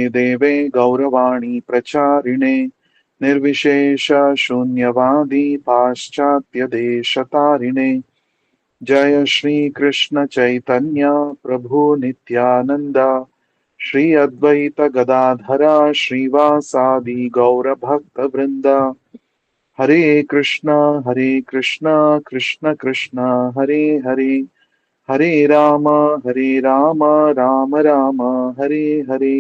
देवे गौरवाणी प्रचारिणे निर्विशेष शून्यवादी पाश्चात्य देशतारिणे जय श्री कृष्ण चैतन्य प्रभु नित्यानंद श्री अद्वैत गदाधरा श्रीवासादि गौर भक्त वृंद हरे कृष्ण कृष्ण कृष्ण हरे हरे हरे राम राम राम हरे हरे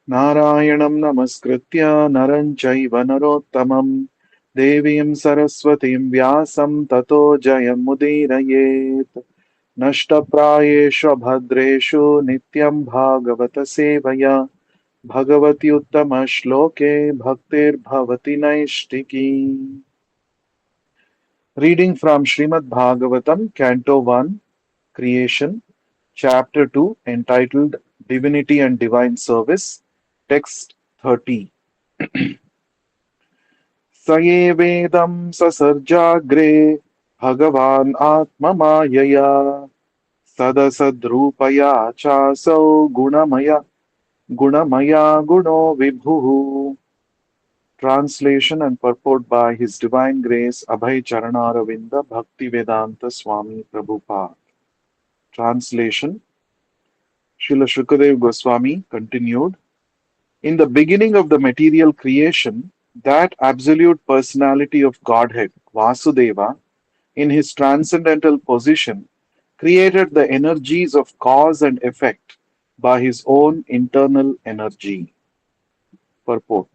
नारायणं नमस्कृत्य नरं चैव नरोत्तमं देवीं सरस्वतीं व्यासं ततो जयमुदीरयेत् नष्टप्रायेषु भद्रेषु नित्यं भागवत सेवया भगवति उत्तमश्लोके भक्तिर्भवति नैष्टिकी Reading from Srimad Bhagavatam, Canto 1, Creation, Chapter 2, entitled Divinity and Divine Service, Text 30. स एवेदं ससर्जाग्रे भगवान् आत्ममायया सदसद्रूपया चासौ गुणमया गुणो विभुः. Translation and purport by His Divine Grace Abhay Charanaravinda Bhaktivedanta Swami Prabhupada. Translation. Srila Shukadev Goswami continued. In the beginning of the material creation, that absolute personality of Godhead, Vasudeva, in his transcendental position, created the energies of cause and effect by his own internal energy. Purport.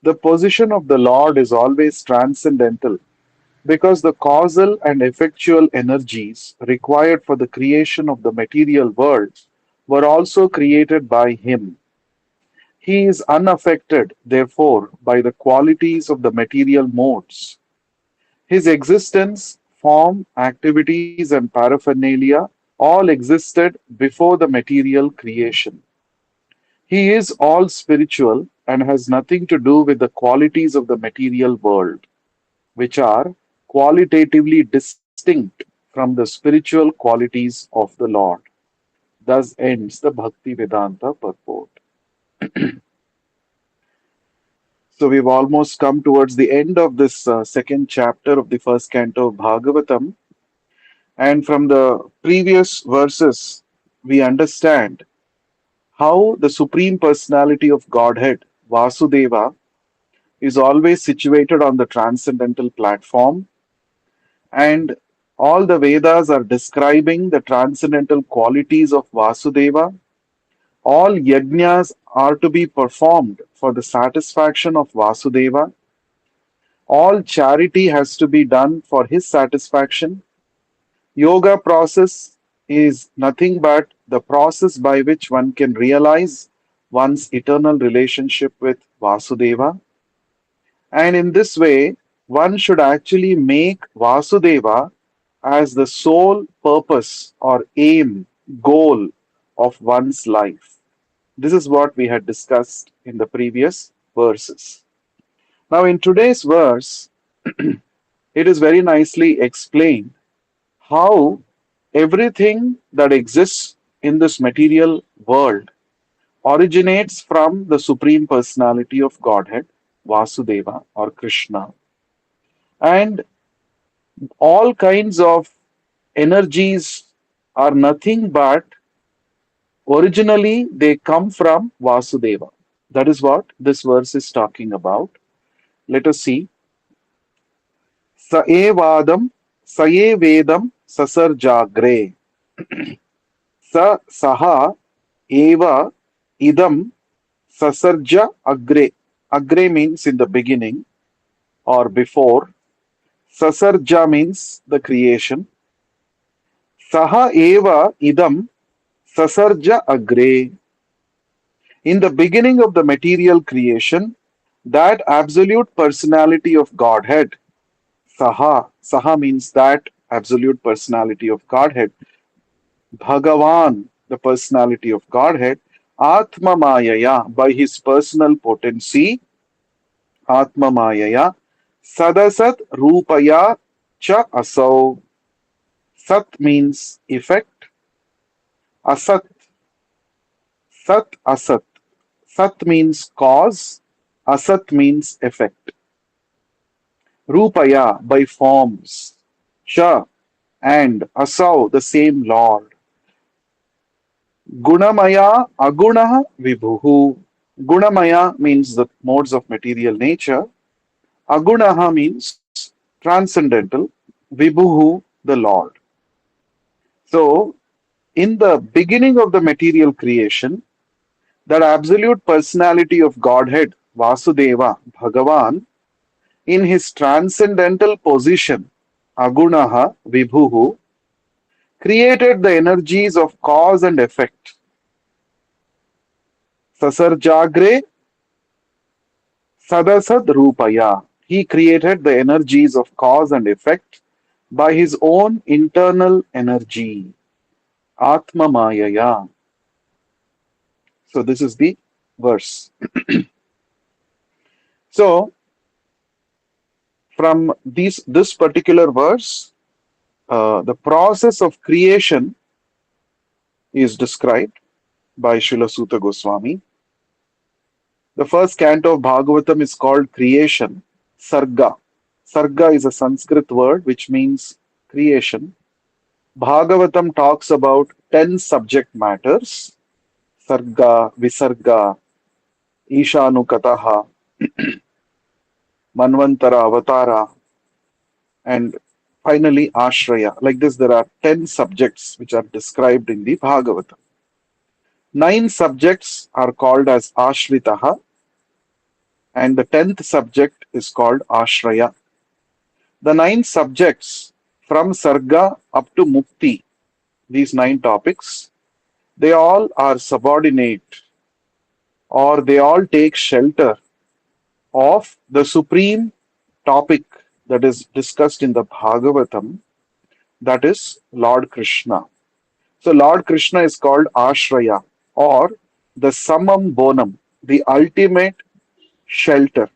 The position of the Lord is always transcendental because the causal and effectual energies required for the creation of the material world were also created by him. He is unaffected, therefore, by the qualities of the material modes. His existence, form, activities, and paraphernalia all existed before the material creation. He is all spiritual and has nothing to do with the qualities of the material world, which are qualitatively distinct from the spiritual qualities of the Lord. Thus ends the Bhakti Vedanta purport. So we've almost come towards the end of this second chapter of the first canto of Bhagavatam. And from the previous verses, we understand how the Supreme Personality of Godhead, Vasudeva, is always situated on the transcendental platform, and all the Vedas are describing the transcendental qualities of Vasudeva. All yajnas are to be performed for the satisfaction of Vasudeva. All charity has to be done for his satisfaction. Yoga process is nothing but the process by which one can realize one's eternal relationship with Vasudeva. And in this way, one should actually make Vasudeva as the sole purpose or aim, goal of one's life. This is what we had discussed in the previous verses. Now, in today's verse, it is very nicely explained how everything that exists in this material world originates from the Supreme Personality of Godhead, Vasudeva or Krishna. And all kinds of energies are nothing but originally they come from Vasudeva. That is what this verse is talking about. Let us see. Sa evadam, sa evedam, sasarjagre. Sa saha eva idam sasarja agre. Agre means in the beginning or before. Sasarja means the creation. Saha eva idam sasarja agre. In the beginning of the material creation, that absolute personality of Godhead, Saha means that absolute personality of Godhead, Bhagavan, the personality of Godhead, Atma Mayaya, by his personal potency, Atma Mayaya, Sadasat Rupaya Cha Asau. Sat means effect, Asat Sat Asat. Sat means cause, Asat means effect. Rupaya by forms. Sha and Asau the same Lord. Gunamaya Agunaha Vibhuhu. Gunamaya means the modes of material nature. Agunaha means transcendental. Vibhuhu the Lord. So, in the beginning of the material creation, that absolute personality of Godhead, Vasudeva, Bhagavan, in his transcendental position, Agunaha Vibhuhu, created the energies of cause and effect. Sasarjagre Sadasad Rupaya. He created the energies of cause and effect by his own internal energy, Atma Mayaya. So, this is the verse. So, from this particular verse, the process of creation is described by Srila Sutta Goswami. The first canto of Bhagavatam is called Creation, Sarga. Sarga is a Sanskrit word which means creation. Bhagavatam talks about 10 subject matters: Sarga, Visarga, Ishanukataha, Manvantara, Avatara, and finally Ashraya. Like this, there are 10 subjects which are described in the Bhagavatam. 9 subjects are called as Ashritaha, and the 10th subject is called Ashraya. The 9 subjects from Sarga up to Mukti, these 9 topics, they all are subordinate, or they all take shelter of the supreme topic that is discussed in the Bhagavatam, that is Lord Krishna. So Lord Krishna is called Ashraya, or the Samam Bonam, the ultimate shelter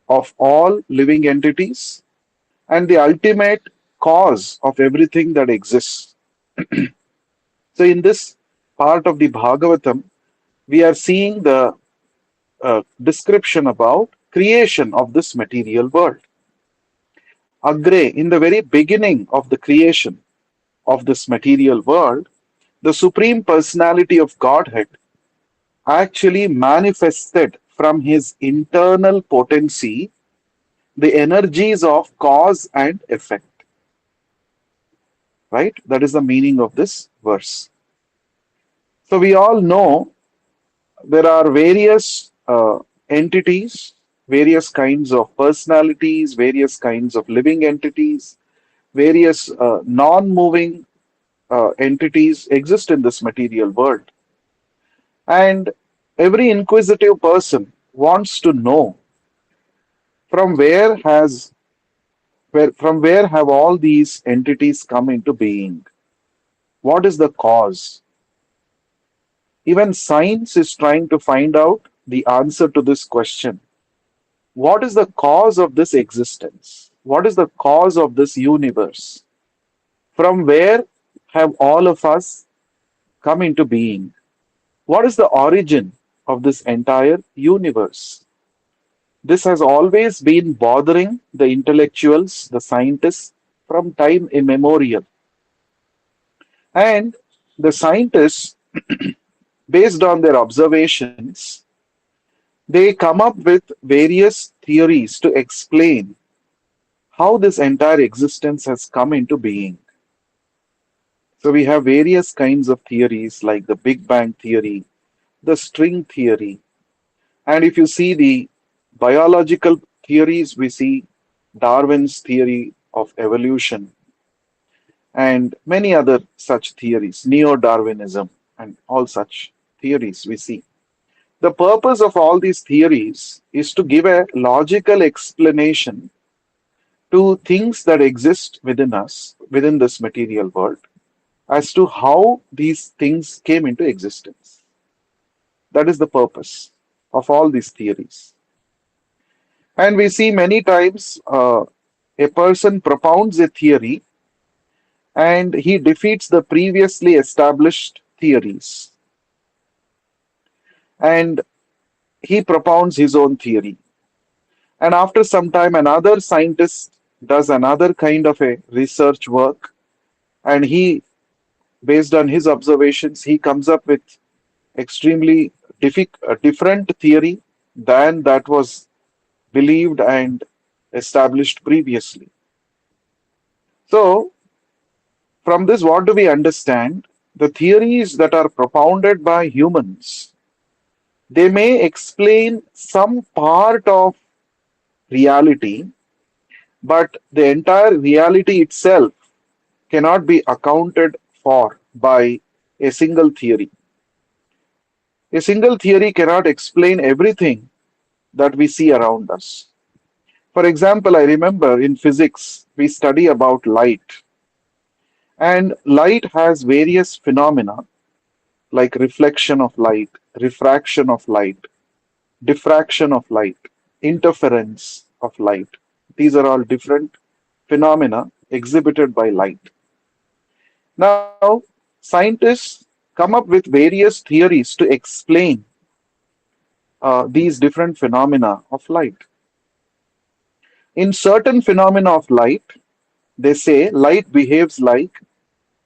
of all living entities and the ultimate cause of everything that exists. So in this part of the Bhagavatam, we are seeing the description about creation of this material world. Agre, in the very beginning of the creation of this material world, the Supreme Personality of Godhead actually manifested from his internal potency the energies of cause and effect. Right? That is the meaning of this verse. So we all know there are various entities, various kinds of personalities, various kinds of living entities, various non moving entities exist in this material world. And every inquisitive person wants to know from from where have all these entities come into being? What is the cause? Even science is trying to find out the answer to this question. What is the cause of this existence? What is the cause of this universe? From where have all of us come into being? What is the origin of this entire universe? This has always been bothering the intellectuals, the scientists, from time immemorial. And the scientists, based on their observations, they come up with various theories to explain how this entire existence has come into being. So we have various kinds of theories like the Big Bang theory, the string theory, and if you see the biological theories, we see Darwin's theory of evolution and many other such theories, Neo Darwinism, and all such theories we see. The purpose of all these theories is to give a logical explanation to things that exist within us, within this material world, as to how these things came into existence. That is the purpose of all these theories. And we see many times a person propounds a theory and he defeats the previously established theories. and he propounds his own theory. And after some time, another scientist does another kind of a research work, and he, based on his observations, he comes up with extremely different theory than that was believed and established previously. So, from this, what do we understand? The theories that are propounded by humans, they may explain some part of reality, but the entire reality itself cannot be accounted for by a single theory. A single theory cannot explain everything that we see around us. For example, I remember in physics, we study about light, and light has various phenomena like reflection of light, refraction of light, diffraction of light, interference of light. These are all different phenomena exhibited by light. Now, scientists come up with various theories to explain these different phenomena of light. In certain phenomena of light, they say light behaves like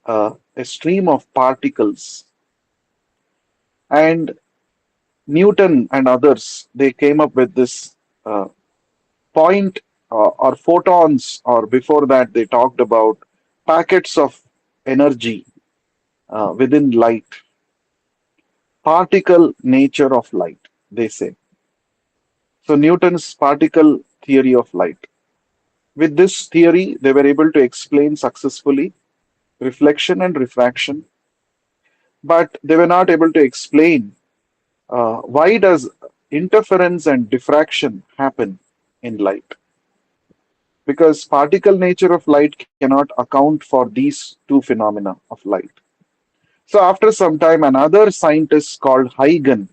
a stream of particles. And Newton and others, they came up with this uh, point or photons, or before that, they talked about packets of energy within light, particle nature of light, they say. So, Newton's particle theory of light. With this theory, they were able to explain successfully reflection and refraction, but they were not able to explain why does interference and diffraction happen in light, because particle nature of light cannot account for these two phenomena of light. So after some time, another scientist called Huygens,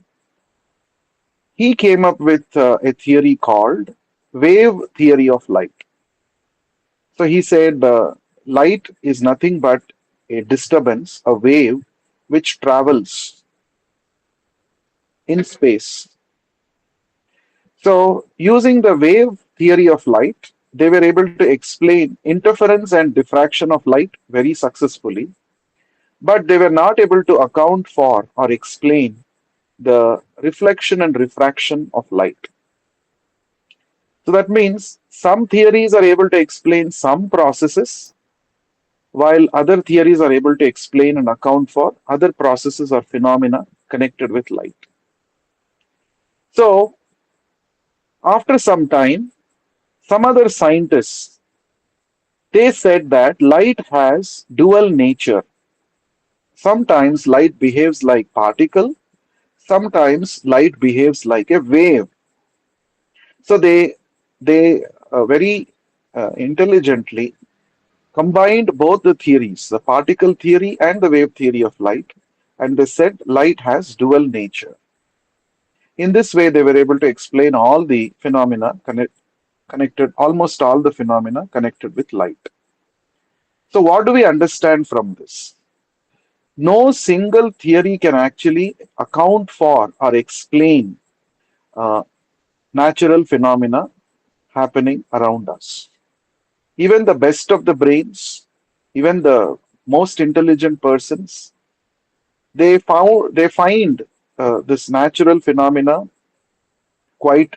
he came up with a theory called wave theory of light. So he said light is nothing but a disturbance, a wave which travels in space. So, using the wave theory of light, they were able to explain interference and diffraction of light very successfully, but they were not able to account for or explain the reflection and refraction of light. So, that means some theories are able to explain some processes, while other theories are able to explain and account for other processes or phenomena connected with light. So, after some time, some other scientists, they said that light has dual nature. Sometimes light behaves like particle, sometimes light behaves like a wave. So they very intelligently combined both the theories, the particle theory and the wave theory of light, and they said light has dual nature. In this way, they were able to explain all the phenomena connected, almost all the phenomena connected with light. So, what do we understand from this? No single theory can actually account for or explain uh, natural phenomena happening around us. Even the best of the brains, even the most intelligent persons, they find this natural phenomena quite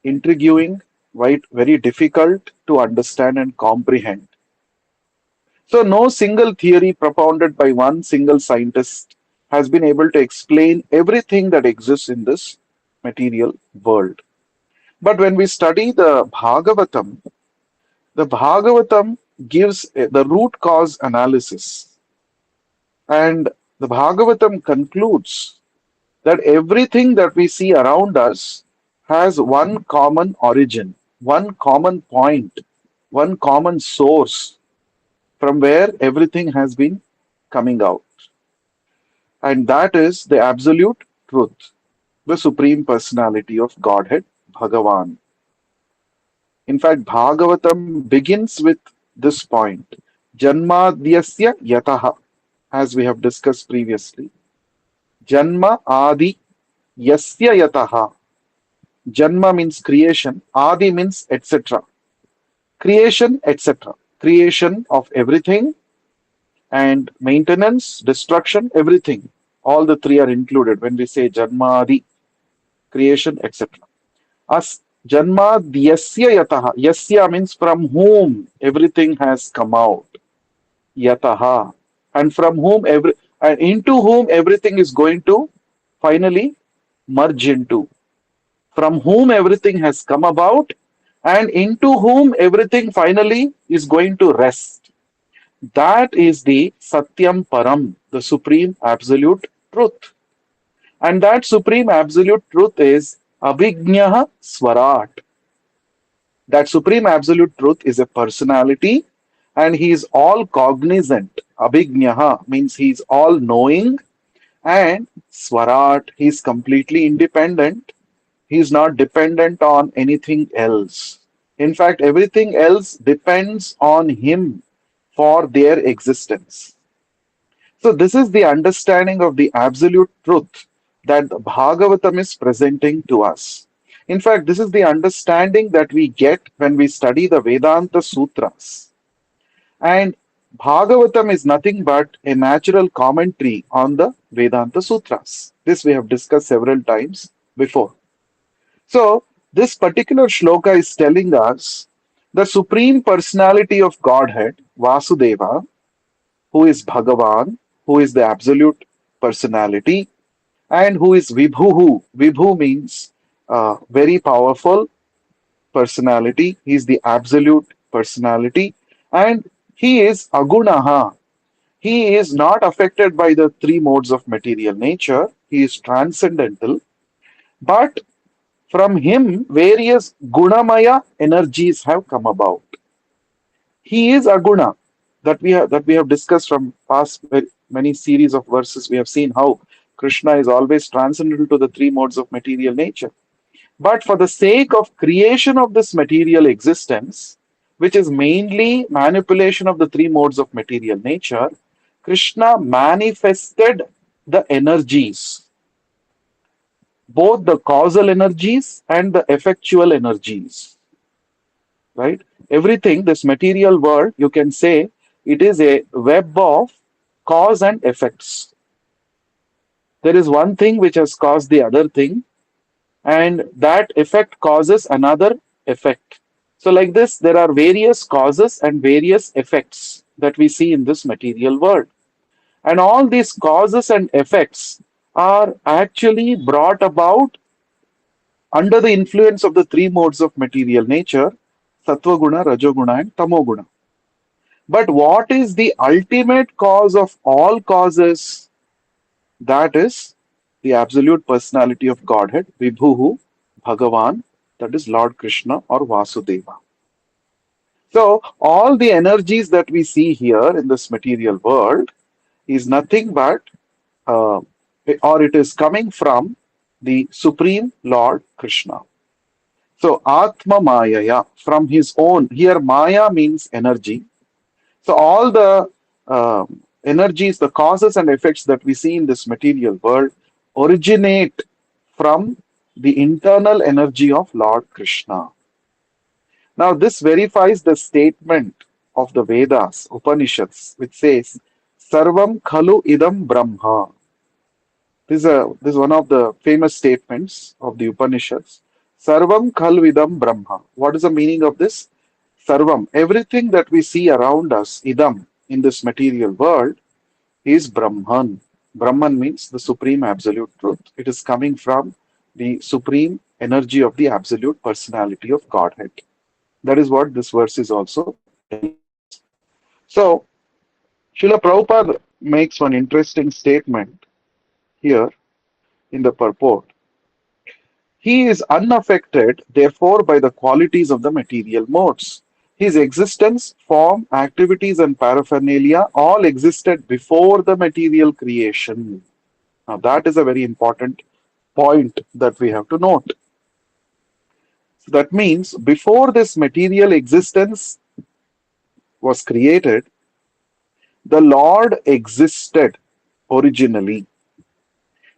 intriguing, quite very difficult to understand and comprehend. So, no single theory propounded by one single scientist has been able to explain everything that exists in this material world. But when we study the Bhagavatam gives the root cause analysis, and the Bhagavatam concludes that everything that we see around us has one common origin, one common point, one common source from where everything has been coming out. And that is the absolute truth, the supreme personality of Godhead, Bhagavan. In fact, Bhagavatam begins with this point, Janmadhyasya Yataha, as we have discussed previously. Janma Adi, Yasya yataha. Janma means creation. Adi means etc. Creation, etc. Creation of everything and maintenance, destruction, everything. All the three are included when we say Janmadi, creation, etc. As Janmadyasya yataha. Yasya means from whom everything has come out. Yataha. And from whom and into whom everything is going to finally merge into. From whom everything has come about and into whom everything finally is going to rest. That is the Satyam Param, the supreme absolute truth. And that supreme absolute truth is Abhignaha Swarat. That supreme absolute truth is a personality and he is all cognizant. Abhignaha means he is all knowing, and Swarat, he is completely independent. He is not dependent on anything else. In fact, everything else depends on him for their existence. So, this is the understanding of the absolute truth that the Bhagavatam is presenting to us. In fact, this is the understanding that we get when we study the Vedanta Sutras. And Bhagavatam is nothing but a natural commentary on the Vedanta Sutras. This we have discussed several times before. So, this particular shloka is telling us the supreme personality of Godhead, Vasudeva, who is Bhagavan, who is the absolute personality, and who is Vibhuhu. Vibhu means very powerful personality. He is the absolute personality, and he is Agunaha. He is not affected by the three modes of material nature. He is transcendental, but from him various Gunamaya energies have come about. He is Aguna that we have discussed from past many series of verses. We have seen how Krishna is always transcendental to the three modes of material nature. But for the sake of creation of this material existence, which is mainly manipulation of the three modes of material nature, Krishna manifested the energies, both the causal energies and the effectual energies, right? Everything, this material world, you can say it is a web of cause and effects. There is one thing which has caused the other thing, and that effect causes another effect. So, like this, there are various causes and various effects that we see in this material world. And all these causes and effects are actually brought about under the influence of the three modes of material nature, Sattva Guna, Rajoguna, and Tamoguna. But what is the ultimate cause of all causes? That is the absolute personality of Godhead, Vibhuhu, Bhagavan, that is Lord Krishna or Vasudeva. So, all the energies that we see here in this material world is nothing but, uh, or it is coming from the Supreme Lord Krishna. So, Atma Mayaya, from his own, here Maya means energy. So, all the energies, the causes and effects that we see in this material world originate from the internal energy of Lord Krishna. Now, this verifies the statement of the Vedas, Upanishads, which says, Sarvam Khalu Idam Brahma. This is one of the famous statements of the Upanishads. Sarvam Khalu Idam Brahma. What is the meaning of this? Sarvam, everything that we see around us, Idam, in this material world, is Brahman. Brahman means the supreme absolute truth. It is coming from the supreme energy of the absolute personality of Godhead. That is what this verse is also telling us. So, Srila Prabhupada makes one interesting statement here in the purport. He is unaffected, therefore, by the qualities of the material modes. His existence, form, activities, and paraphernalia all existed before the material creation. Now, that is a very important point that we have to note. So that means before this material existence was created, the Lord existed originally.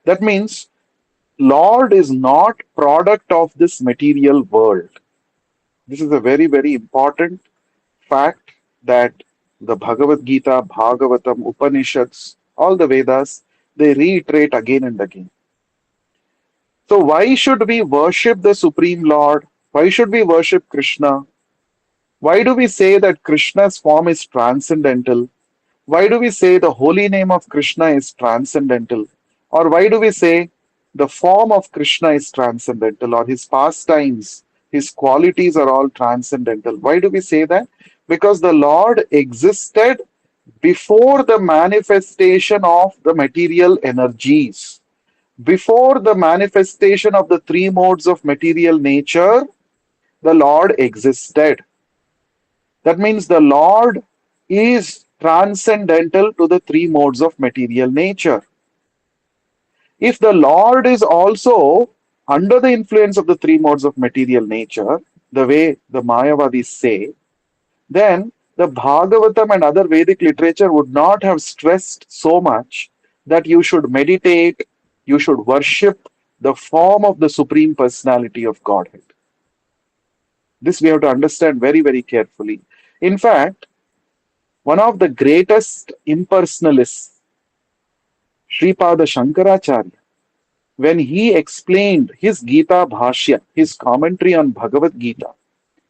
That means Lord is not product of this material world. This is a very, very important fact that the Bhagavad Gita, Bhagavatam, Upanishads, all the Vedas, they reiterate again and again. So why should we worship the Supreme Lord? Why should we worship Krishna? Why do we say that Krishna's form is transcendental? Why do we say the holy name of Krishna is transcendental? Or why do we say the form of Krishna is transcendental, or his pastimes, his qualities are all transcendental? Why do we say that? Because the Lord existed before the manifestation of the material energies, before the manifestation of the three modes of material nature, the Lord existed. That means the Lord is transcendental to the three modes of material nature. If the Lord is also under the influence of the three modes of material nature, the way the Mayavadis say, then the Bhagavatam and other Vedic literature would not have stressed so much that you should meditate, you should worship the form of the Supreme Personality of Godhead. This we have to understand very, very carefully. In fact, one of the greatest impersonalists, Sripada Shankaracharya, when he explained his Gita Bhashya, his commentary on Bhagavad Gita,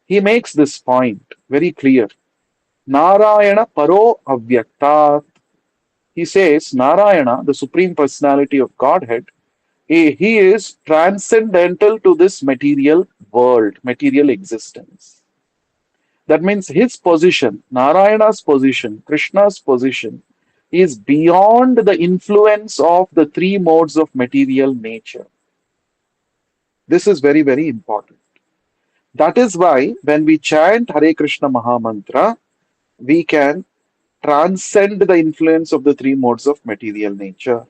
he makes this point very clear. Narayana Paro Avyaktat. He says Narayana, the Supreme Personality of Godhead, he is transcendental to this material world, material existence. That means his position, Narayana's position, Krishna's position, is beyond the influence of the three modes of material nature. This is very, very important. That is why when we chant Hare Krishna Mahamantra, we can transcend the influence of the three modes of material nature.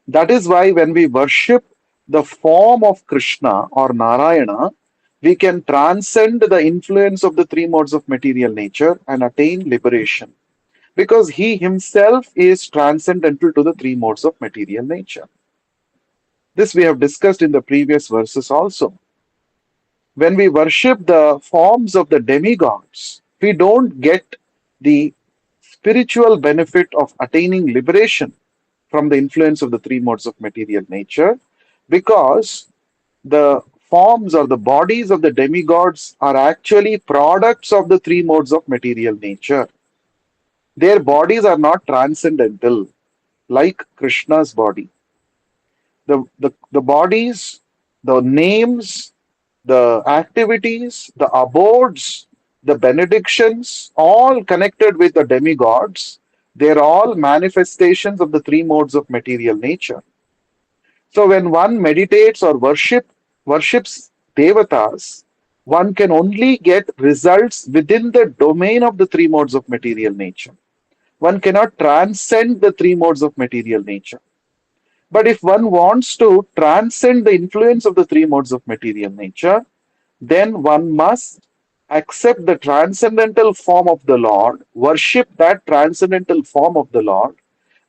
That is why when we worship the form of Krishna or Narayana, we can transcend the influence of the three modes of material nature and attain liberation. Because he himself is transcendental to the three modes of material nature. This we have discussed in the previous verses also. When we worship the forms of the demigods, we don't get the spiritual benefit of attaining liberation from the influence of the three modes of material nature, because the forms or the bodies of the demigods are actually products of the three modes of material nature. Their bodies are not transcendental like Krishna's body. The bodies, the names, the activities, the abodes, the benedictions, all connected with the demigods, they're all manifestations of the three modes of material nature. So when one meditates or worships devatas, one can only get results within the domain of the three modes of material nature. One cannot transcend the three modes of material nature. But if one wants to transcend the influence of the three modes of material nature, then one must accept the transcendental form of the Lord, worship that transcendental form of the Lord,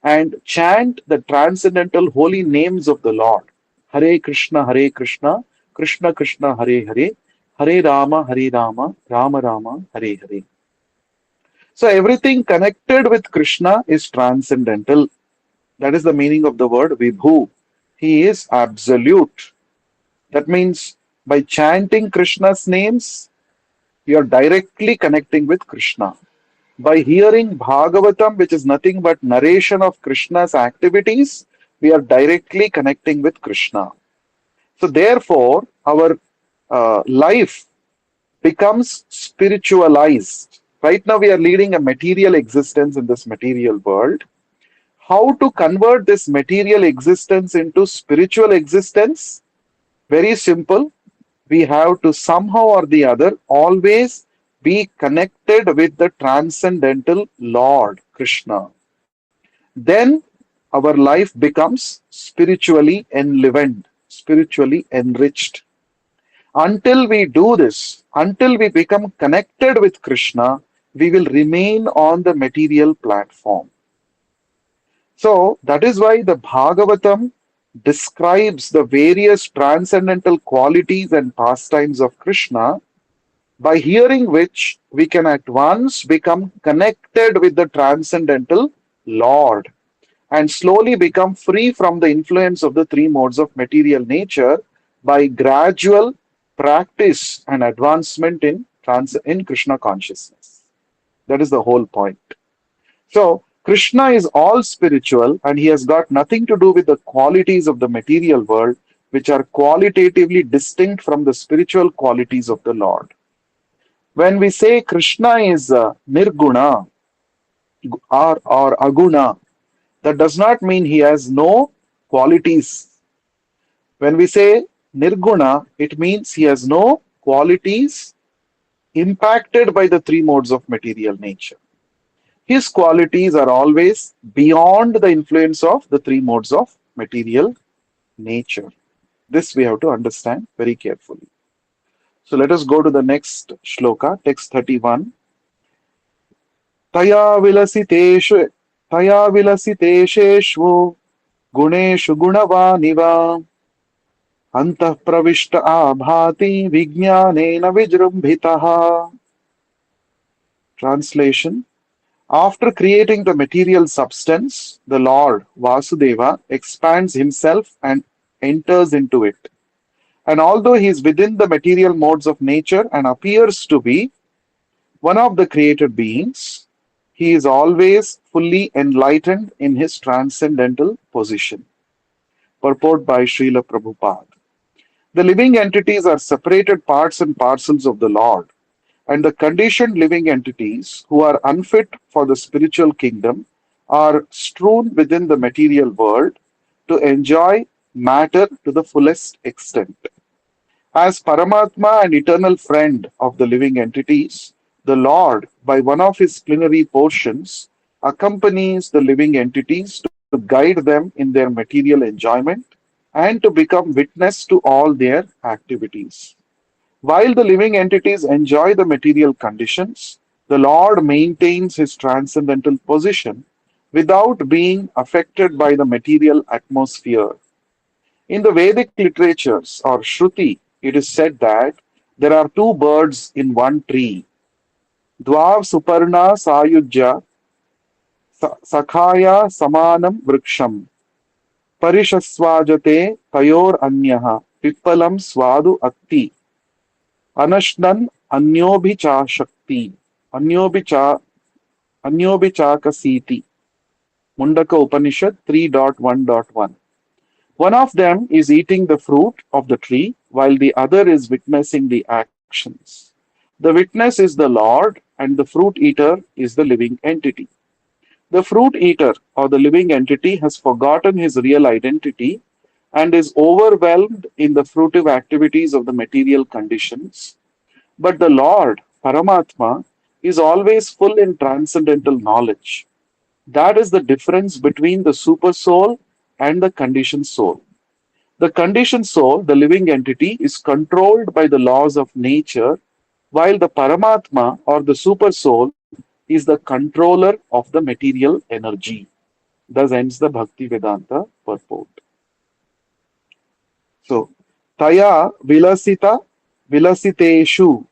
and chant the transcendental holy names of the Lord. Hare Krishna, Krishna Krishna, Hare Hare, Hare Rama, Rama Rama, Hare Hare. So everything connected with Krishna is transcendental. That is the meaning of the word Vibhu. He is absolute. That means by chanting Krishna's names, you are directly connecting with Krishna. By hearing Bhagavatam, which is nothing but narration of Krishna's activities, we are directly connecting with Krishna. So therefore, our life becomes spiritualized. Right now, we are leading a material existence in this material world. How to convert this material existence into spiritual existence? Very simple. We have to somehow or the other always be connected with the transcendental Lord Krishna. Then our life becomes spiritually enlivened, spiritually enriched. Until we do this, until we become connected with Krishna, we will remain on the material platform. So that is why the Bhagavatam describes the various transcendental qualities and pastimes of Krishna, by hearing which we can at once become connected with the transcendental Lord and slowly become free from the influence of the three modes of material nature by gradual practice and advancement in Krishna consciousness. That is the whole point. So, Krishna is all spiritual and he has got nothing to do with the qualities of the material world, which are qualitatively distinct from the spiritual qualities of the Lord. When we say Krishna is nirguna or aguna, that does not mean he has no qualities. When we say nirguna, it means he has no qualities impacted by the three modes of material nature. His qualities are always beyond the influence of the three modes of material nature. This we have to understand very carefully. So let us go to the next shloka, text 31. तया विलसितेषु तया विलसितेषेषु गुणेषु गुणवानिव अन्तः प्रविष्ट आभाति विज्ञानेन विजृम्भितः. Translation. After creating the material substance, the Lord Vasudeva expands himself and enters into it. And although he is within the material modes of nature and appears to be one of the created beings, he is always fully enlightened in his transcendental position. Purport by Srila Prabhupada. The living entities are separated parts and parcels of the Lord, and the conditioned living entities who are unfit for the spiritual kingdom are strewn within the material world to enjoy matter to the fullest extent. As Paramatma and eternal friend of the living entities, the Lord, by one of his plenary portions, accompanies the living entities to guide them in their material enjoyment and to become witness to all their activities. While the living entities enjoy the material conditions, the Lord maintains his transcendental position without being affected by the material atmosphere. In the Vedic literatures or Shruti, it is said that there are two birds in one tree. Dvav Suparna Sayujya Sakhaya Samanam Vriksham Parishaswajate Tayor Anyaha Pippalam Swadu Atti Anashnan Anyobhicha Shakti Anyobhicha Anyobhichakasiti. Mundaka Upanishad 3.1.1. One of them is eating the fruit of the tree, while the other is witnessing the actions. The witness is the Lord, and the fruit eater is the living entity. The fruit eater or the living entity has forgotten his real identity and is overwhelmed in the fruitive activities of the material conditions. But the Lord, Paramatma, is always full in transcendental knowledge. That is the difference between the super soul and the conditioned soul. The conditioned soul, the living entity, is controlled by the laws of nature, while the Paramatma or the super soul is the controller of the material energy. Thus ends the Bhakti Vedanta purport. So, Taya Vilasiteshu.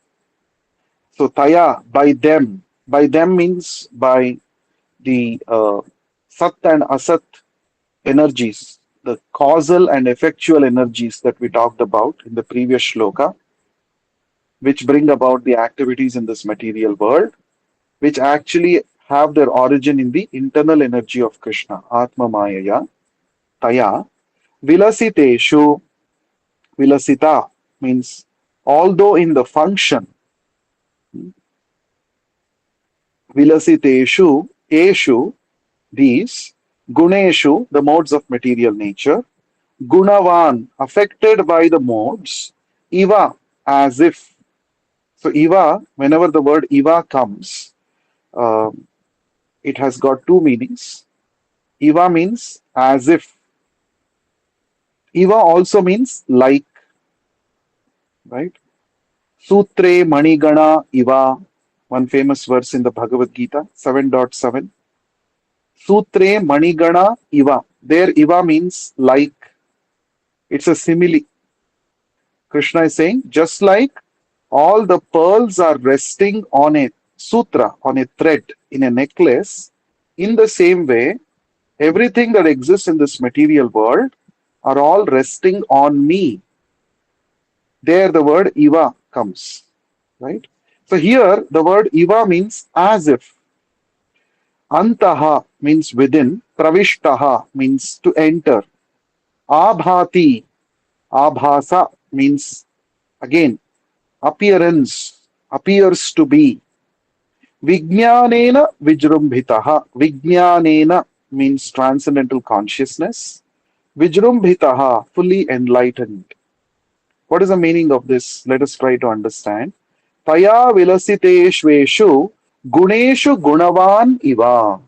So, Taya, by them means by the Sat and Asat energies, the causal and effectual energies that we talked about in the previous shloka, which bring about the activities in this material world, which actually have their origin in the internal energy of Krishna, Atma Mayaya, Taya, Vilasiteshu. Vilasita means although in the function, Vilasiteshu, Eshu, these, Guneshu, the modes of material nature, Gunavan, affected by the modes, Iva, as if. So, Iva, whenever the word Iva comes, it has got two meanings. Iva means as if. Iva also means like, right? Sutre Manigana Iva, one famous verse in the Bhagavad Gita, 7.7. Sutre Manigana Iva. There, Iva means like. It's a simile. Krishna is saying, just like all the pearls are resting on a sutra, on a thread in a necklace, in the same way, everything that exists in this material world are all resting on me. There, the word iva comes, right? So here, the word iva means as if. Antaha means within. Pravishtaha means to enter. Abhati, abhasa means again appearance, appears to be. Vijnanena vijrumbhitaha. Vijnanena means transcendental consciousness. Vijrumbhitaha, fully enlightened. What is the meaning of this? Let us try to understand. Taya vilasiteshveshu guneshu gunavan iva.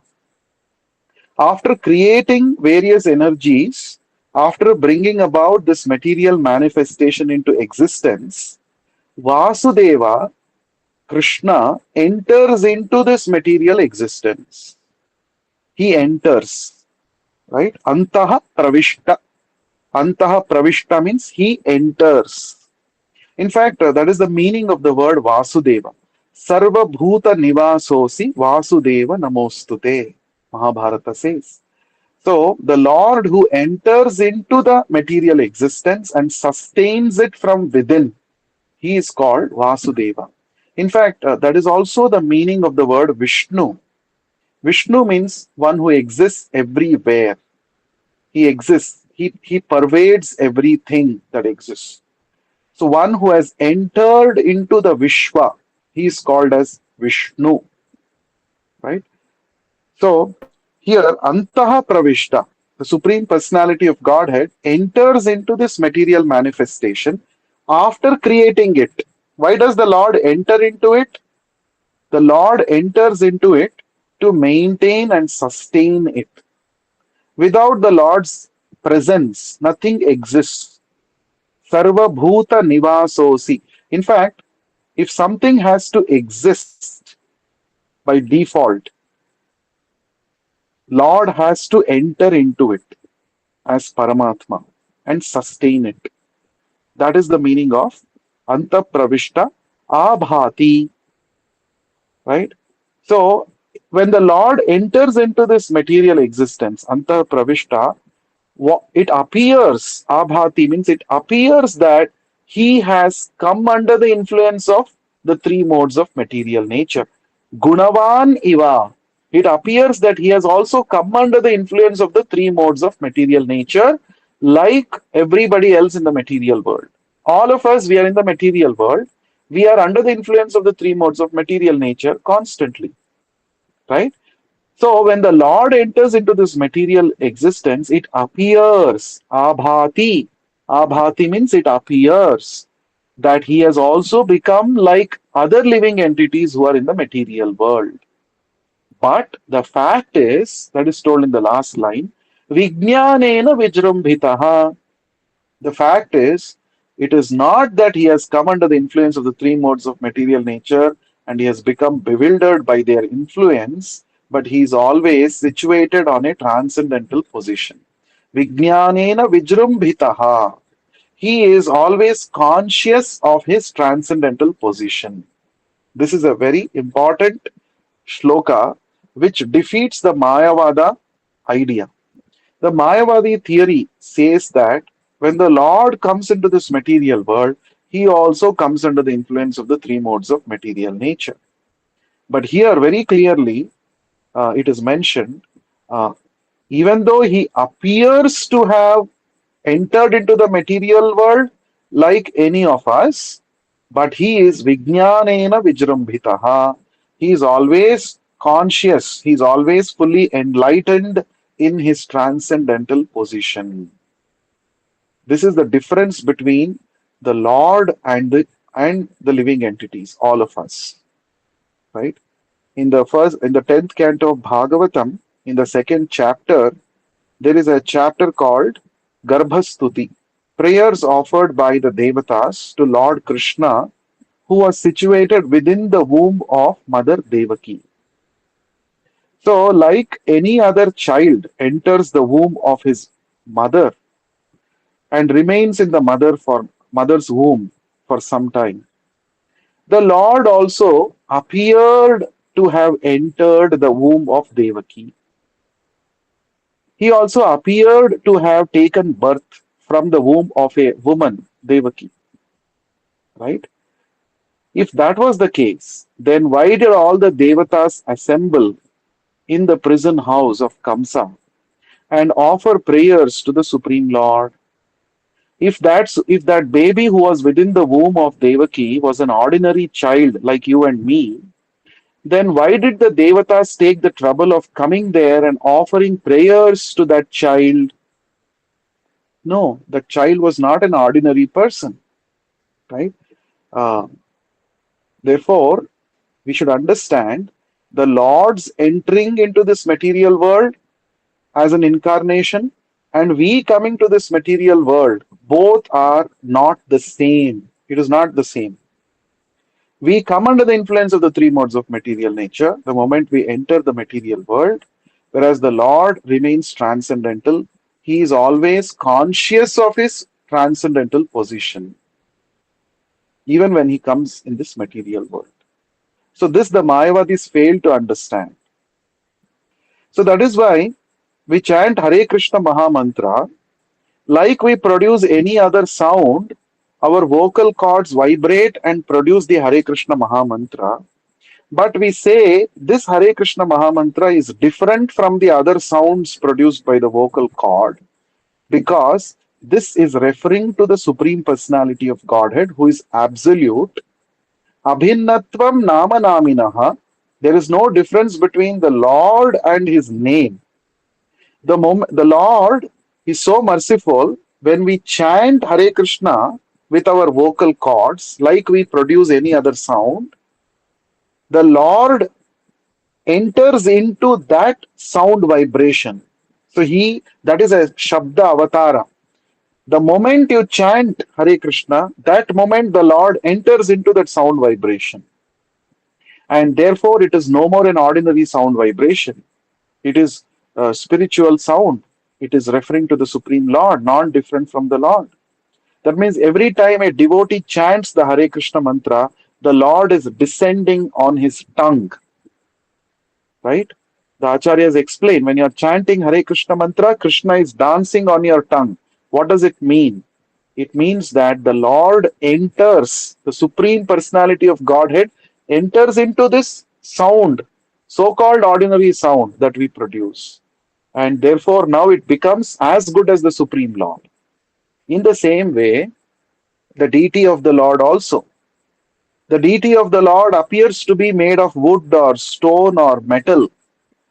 After creating various energies, after bringing about this material manifestation into existence, Vasudeva, Krishna, enters into this material existence. He enters, right? Antaha pravishta. Antaha pravishta means he enters. In fact, that is the meaning of the word Vasudeva. Sarva Bhuta Nivasosi Vasudeva Namostute. Mahabharata says. So, the Lord who enters into the material existence and sustains it from within, he is called Vasudeva. In fact, that is also the meaning of the word Vishnu. Vishnu means one who exists everywhere. He exists, he pervades everything that exists. So, one who has entered into the Vishwa, he is called as Vishnu, right? So, here, Antaha Pravishta, the Supreme Personality of Godhead, enters into this material manifestation after creating it. Why does the Lord enter into it? The Lord enters into it to maintain and sustain it. Without the Lord's presence, nothing exists. Sarva Bhuta Nivasosi. In fact, if something has to exist by default, Lord has to enter into it as Paramatma and sustain it. That is the meaning of Anta Pravishta Abhati, right? So, when the Lord enters into this material existence, Anta Pravishta, it appears, Abhati means it appears that he has come under the influence of the three modes of material nature. Gunavan Iva. It appears that he has also come under the influence of the three modes of material nature, like everybody else in the material world. All of us, we are in the material world. We are under the influence of the three modes of material nature constantly, right? So when the Lord enters into this material existence, it appears, abhati. Abhati means it appears that he has also become like other living entities who are in the material world. But the fact is, that is told in the last line, Vijnanena vijrumbhitaha. The fact is, it is not that he has come under the influence of the three modes of material nature and he has become bewildered by their influence, but he is always situated on a transcendental position. Vijnanena vijrumbhitaha. He is always conscious of his transcendental position. This is a very important shloka which defeats the Mayavada idea. The Mayavadi theory says that when the Lord comes into this material world, he also comes under the influence of the three modes of material nature. But here, very clearly, it is mentioned, uh, even though he appears to have entered into the material world like any of us, but he is Vijnanena Vijrumbhitaha. He is always conscious, he is always fully enlightened in his transcendental position. This is the difference between the Lord and the living entities, all of us. Right? In the 10th canto of Bhagavatam, in the second chapter, there is a chapter called Garbhastuti, prayers offered by the Devatas to Lord Krishna, who was situated within the womb of Mother Devaki. So, like any other child enters the womb of his mother, and remains in the mother's womb for some time. The Lord also appeared to have entered the womb of Devaki. He also appeared to have taken birth from the womb of a woman, Devaki, right? If that was the case, then why did all the Devatas assemble in the prison house of Kamsa and offer prayers to the Supreme Lord? If that baby who was within the womb of Devaki was an ordinary child like you and me, then why did the Devatas take the trouble of coming there and offering prayers to that child? No, that child was not an ordinary person, right? Uh, Therefore, we should understand the Lord's entering into this material world as an incarnation and we coming to this material world, both are not the same. It is not the same. We come under the influence of the three modes of material nature the moment we enter the material world, whereas the Lord remains transcendental. He is always conscious of his transcendental position, even when he comes in this material world. So, this the Mayavadis fail to understand. So, that is why we chant Hare Krishna Maha Mantra like we produce any other sound. Our vocal cords vibrate and produce the Hare Krishna Maha Mantra. But we say this Hare Krishna Maha Mantra is different from the other sounds produced by the vocal cord because this is referring to the Supreme Personality of Godhead who is absolute. Abhinnatvam Nama Naminaha. There is no difference between the Lord and his name. The Lord is so merciful when we chant Hare Krishna with our vocal cords, like we produce any other sound, the Lord enters into that sound vibration. So that is a Shabda Avatara. The moment you chant Hare Krishna, that moment the Lord enters into that sound vibration. And therefore it is no more an ordinary sound vibration. It is a spiritual sound. It is referring to the Supreme Lord, non different from the Lord. That means every time a devotee chants the Hare Krishna mantra, the Lord is descending on his tongue. Right? The Acharyas explain when you are chanting Hare Krishna mantra, Krishna is dancing on your tongue. What does it mean? It means that the Lord enters, the Supreme Personality of Godhead enters into this sound, so called ordinary sound that we produce. And therefore, now it becomes as good as the Supreme Lord. In the same way, the deity of the Lord also. The deity of the Lord appears to be made of wood or stone or metal,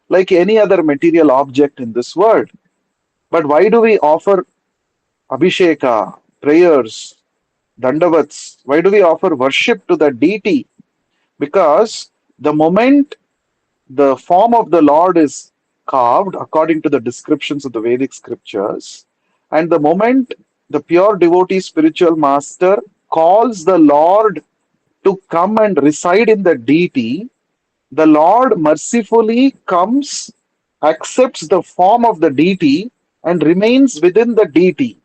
like any other material object in this world. But why do we offer abhisheka, prayers, dandavats? Why do we offer worship to the deity? Because the moment the form of the Lord is carved according to the descriptions of the Vedic scriptures, and the moment the pure devotee spiritual master calls the Lord to come and reside in the deity, the Lord mercifully comes, accepts the form of the deity, and remains within the deity.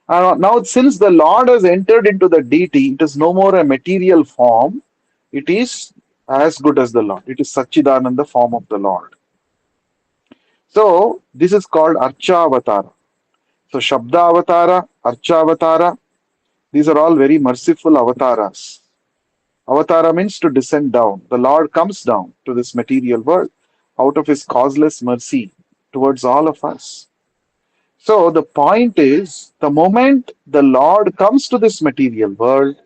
Now, since the Lord has entered into the deity, it is no more a material form, it is as good as the Lord. It is Sachidananda form of the Lord. So, this is called Archa Avatara. So, Shabda Avatara, Archa Avatara, these are all very merciful avataras. Avatara means to descend down. The Lord comes down to this material world out of his causeless mercy towards all of us. So the point is, the moment the Lord comes to this material world,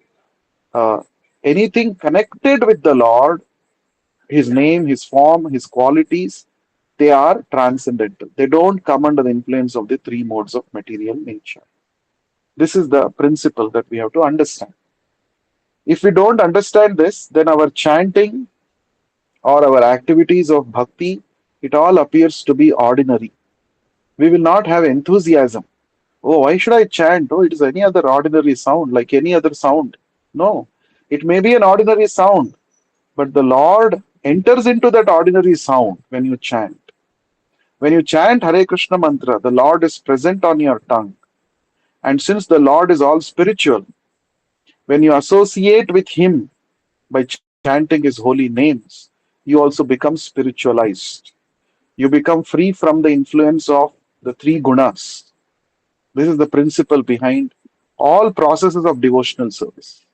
uh, anything connected with the Lord, his name, his form, his qualities, they are transcendental. They don't come under the influence of the three modes of material nature. This is the principle that we have to understand. If we don't understand this, then our chanting or our activities of bhakti, it all appears to be ordinary. We will not have enthusiasm. Oh, why should I chant? Oh, it is any other ordinary sound, like any other sound. No, it may be an ordinary sound, but the Lord enters into that ordinary sound when you chant. When you chant Hare Krishna mantra, the Lord is present on your tongue. And since the Lord is all spiritual, when you associate with Him by chanting His holy names, you also become spiritualized. You become free from the influence of the three gunas. This is the principle behind all processes of devotional service.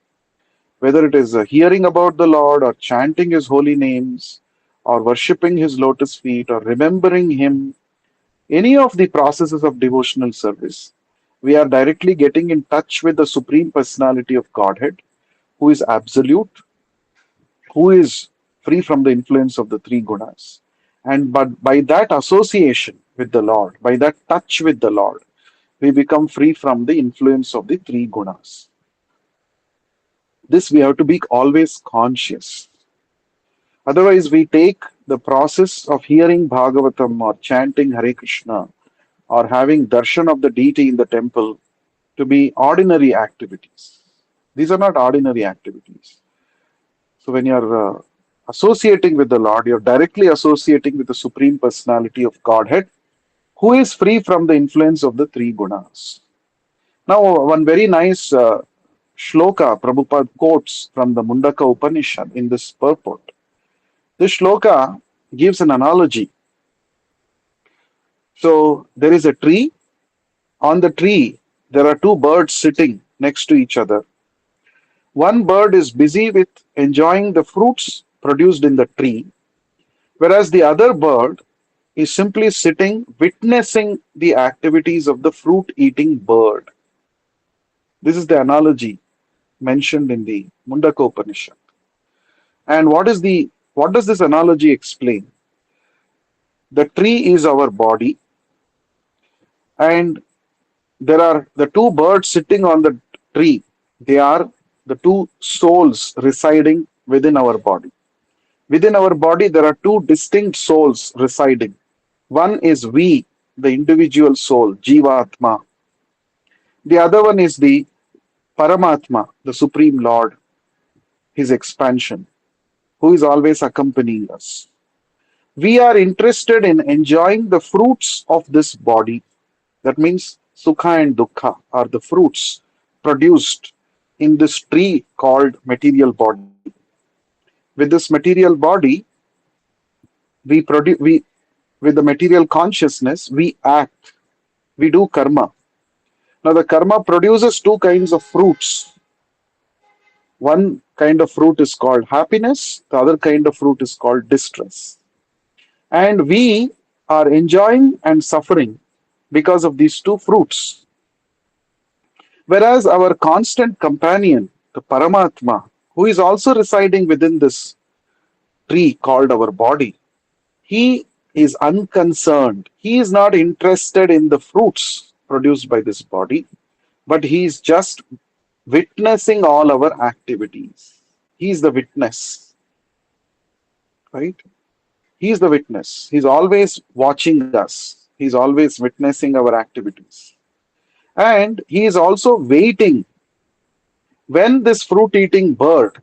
Whether it is hearing about the Lord, or chanting His holy names, or worshipping His lotus feet, or remembering Him, any of the processes of devotional service, we are directly getting in touch with the Supreme Personality of Godhead, who is absolute, who is free from the influence of the three gunas. And but by that association with the Lord, by that touch with the Lord, we become free from the influence of the three gunas. This we have to be always conscious. Otherwise, we take the process of hearing Bhagavatam or chanting Hare Krishna or having darshan of the deity in the temple to be ordinary activities. These are not ordinary activities. So when you're associating with the Lord, you're directly associating with the Supreme Personality of Godhead, who is free from the influence of the three gunas. Now, one very nice shloka Prabhupada quotes from the Mundaka Upanishad in this purport. This shloka gives an analogy. So there is a tree. On the tree, there are two birds sitting next to each other. One bird is busy with enjoying the fruits produced in the tree, whereas the other bird is simply sitting witnessing the activities of the fruit eating bird. This is the analogy mentioned in the Mundaka Upanishad. And what does this analogy explain? The tree is our body, and there are the two birds sitting on the tree. They are the two souls residing within our body. Within our body, there are two distinct souls residing. One is we, the individual soul, Jivatma. The other one is the Paramatma, the Supreme Lord, His expansion, who is always accompanying us. We are interested in enjoying the fruits of this body. That means Sukha and Dukkha are the fruits produced in this tree called material body. With this material body, we produce we with the material consciousness, we act, we do karma. Now the karma produces two kinds of fruits. One kind of fruit is called happiness, the other kind of fruit is called distress. And we are enjoying and suffering because of these two fruits. Whereas our constant companion, the Paramatma, who is also residing within this tree called our body, he is unconcerned. He is not interested in the fruits produced by this body, but he is just witnessing all our activities. He is the witness, right? He is the witness. He's always watching us. He's always witnessing our activities. And he is also waiting when this fruit eating bird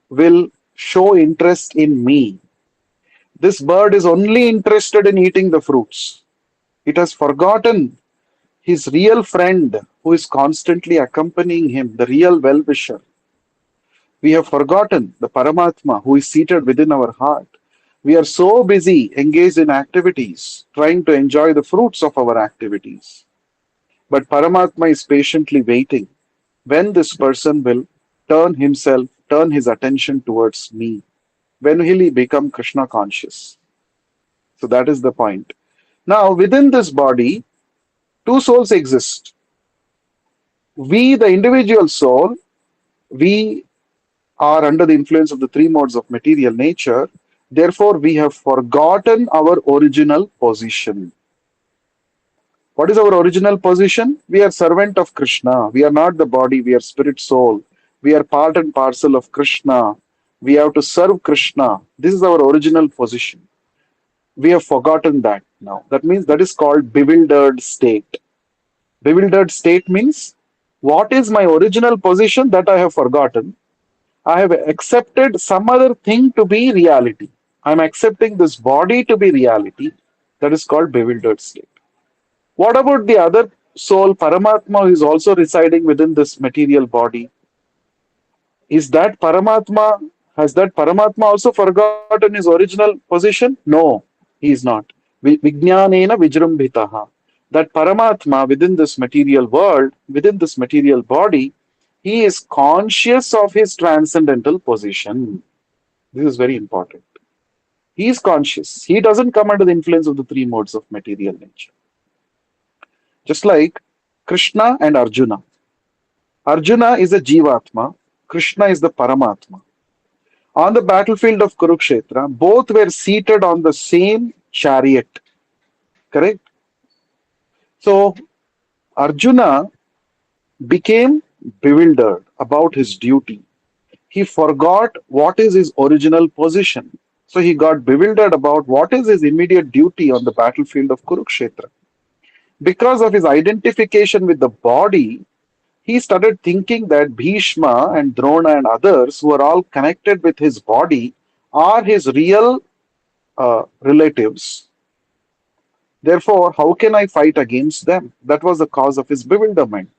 will show interest in me. This bird is only interested in eating the fruits. It has forgotten his real friend who is constantly accompanying him, the real well wisher. We have forgotten the Paramatma who is seated within our heart. We are so busy engaged in activities, trying to enjoy the fruits of our activities. But Paramatma is patiently waiting when this person will turn his attention towards me. When will he become Krishna conscious? So that is the point. Now, within this body, two souls exist. We, the individual soul, we are under the influence of the three modes of material nature. Therefore, we have forgotten our original position. What is our original position? We are servant of Krishna. We are not the body, we are spirit soul. We are part and parcel of Krishna. We have to serve Krishna. This is our original position. We have forgotten that now. That means that is called bewildered state. Bewildered state means what is my original position that I have forgotten? I have accepted some other thing to be reality. I am accepting this body to be reality. That is called bewildered state. What about the other soul, Paramatma, is also residing within this material body. Is that Paramatma, has that Paramatma also forgotten his original position? No, he is not. Vijnanena Vijrumbhitaha. That Paramatma within this material world, within this material body, he is conscious of his transcendental position. This is very important. He is conscious. He doesn't come under the influence of the three modes of material nature. Just like Krishna and Arjuna. Arjuna is a Jivatma, Krishna is the Paramatma. On the battlefield of Kurukshetra, both were seated on the same chariot, correct? So Arjuna became bewildered about his duty. He forgot what is his original position. So he got bewildered about what is his immediate duty on the battlefield of Kurukshetra. Because of his identification with the body, he started thinking that Bhishma and Drona and others who are all connected with his body are his real relatives. Therefore, how can I fight against them? That was the cause of his bewilderment.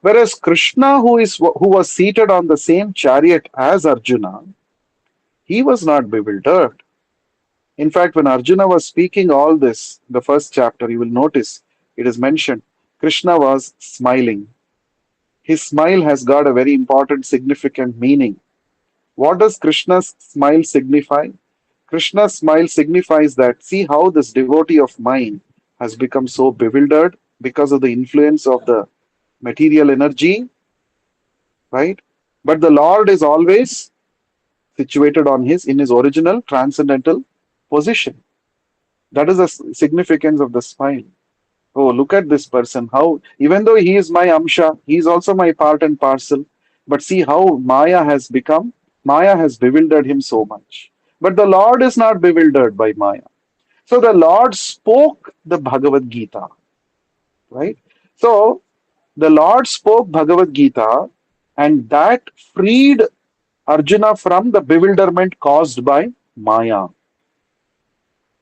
Whereas Krishna, who was seated on the same chariot as Arjuna, he was not bewildered. In fact, when Arjuna was speaking all this, the first chapter, you will notice it is mentioned Krishna was smiling. His smile has got a very important, significant meaning. What does Krishna's smile signify? Krishna's smile signifies that see how this devotee of mine has become so bewildered because of the influence of the material energy, right? But the Lord is always situated on his in his original transcendental position. That is the significance of the smile. Oh, look at this person. How, even though he is my Amsha, he is also my part and parcel. But see how Maya has bewildered him so much. But the Lord is not bewildered by Maya. So the Lord spoke the Bhagavad Gita, right? So the Lord spoke Bhagavad Gita, and that freed Arjuna from the bewilderment caused by Maya.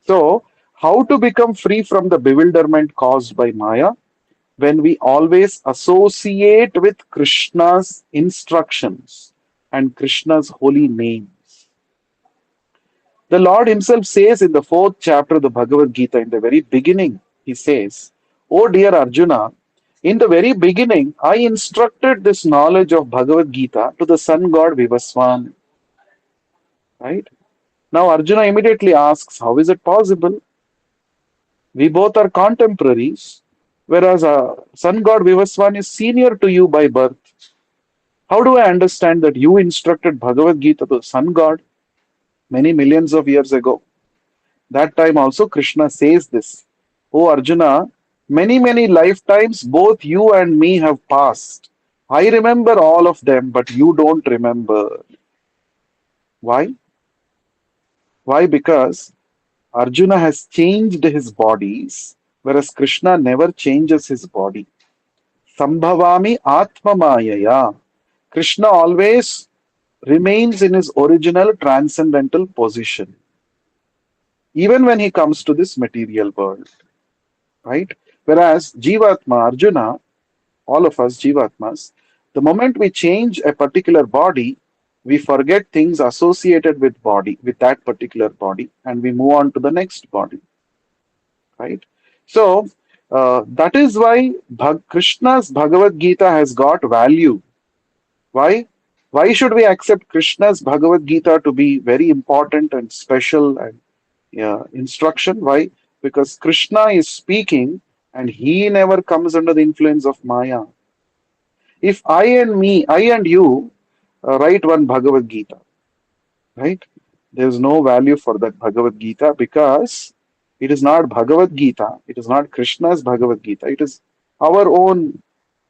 So, how to become free from the bewilderment caused by Maya? When we always associate with Krishna's instructions and Krishna's holy names. The Lord Himself says in the fourth chapter of the Bhagavad Gita, in the very beginning, He says, "O dear Arjuna, in the very beginning, I instructed this knowledge of Bhagavad Gita to the sun god Vivaswan." Right? Now Arjuna immediately asks, how is it possible? We both are contemporaries, whereas sun god Vivaswan is senior to you by birth. How do I understand that you instructed Bhagavad Gita to the sun god many millions of years ago? That time also Krishna says this. Oh Arjuna, many lifetimes both you and me have passed. I remember all of them, but you don't remember. Why? Why? Because Arjuna has changed his bodies, whereas Krishna never changes his body. Sambhavami Atma Mayaya. Krishna always remains in his original transcendental position, even when he comes to this material world. Right? Whereas Jivatma, Arjuna, all of us Jivatmas, the moment we change a particular body, we forget things associated with body, with that particular body, and we move on to the next body. Right? So that is why Krishna's Bhagavad Gita has got value. Why? Why should we accept Krishna's Bhagavad Gita to be very important and special and instruction? Why? Because Krishna is speaking and he never comes under the influence of Maya. If I and you write one Bhagavad Gita, right? There's no value for that Bhagavad Gita because it is not Bhagavad Gita, it is not Krishna's Bhagavad Gita, it is our own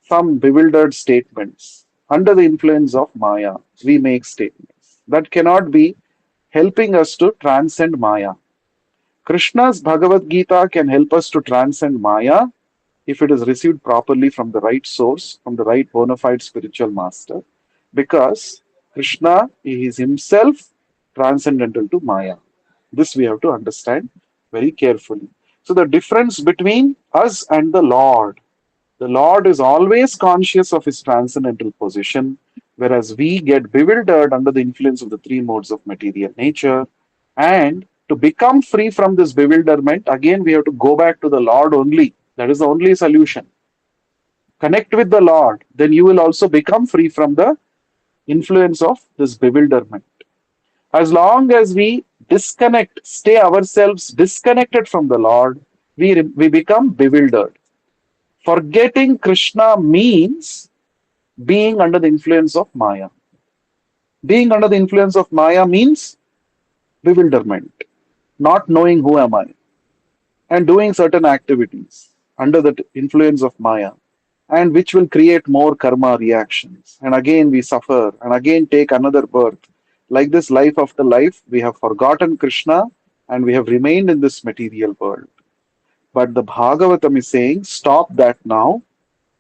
some bewildered statements. Under the influence of Maya, we make statements that cannot be helping us to transcend Maya. Krishna's Bhagavad Gita can help us to transcend Maya if it is received properly from the right source, from the right bona fide spiritual master, because Krishna is himself transcendental to Maya. This we have to understand very carefully. So, the difference between us and the Lord. The Lord is always conscious of his transcendental position, whereas we get bewildered under the influence of the three modes of material nature. And to become free from this bewilderment, again, we have to go back to the Lord only. That is the only solution. Connect with the Lord, then you will also become free from the influence of this bewilderment. As long as we disconnect, stay ourselves disconnected from the Lord, we become bewildered. Forgetting Krishna means being under the influence of Maya. Being under the influence of Maya means bewilderment, not knowing who am I, and doing certain activities under the influence of Maya, and which will create more karma reactions. And again, we suffer, and again, take another birth. Like this, life after life, we have forgotten Krishna and we have remained in this material world. But the Bhagavatam is saying, stop that now.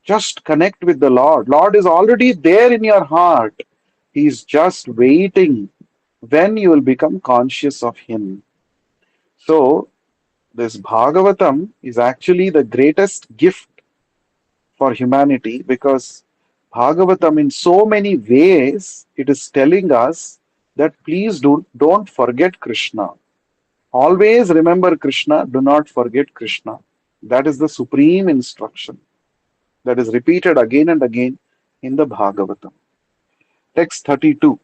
Just connect with the Lord. Lord is already there in your heart. He's just waiting when you will become conscious of Him. So, this Bhagavatam is actually the greatest gift for humanity because Bhagavatam, in so many ways, it is telling us that please don't forget Krishna. Always remember Krishna, do not forget Krishna. That is the supreme instruction that is repeated again and again in the Bhagavatam. Text 32.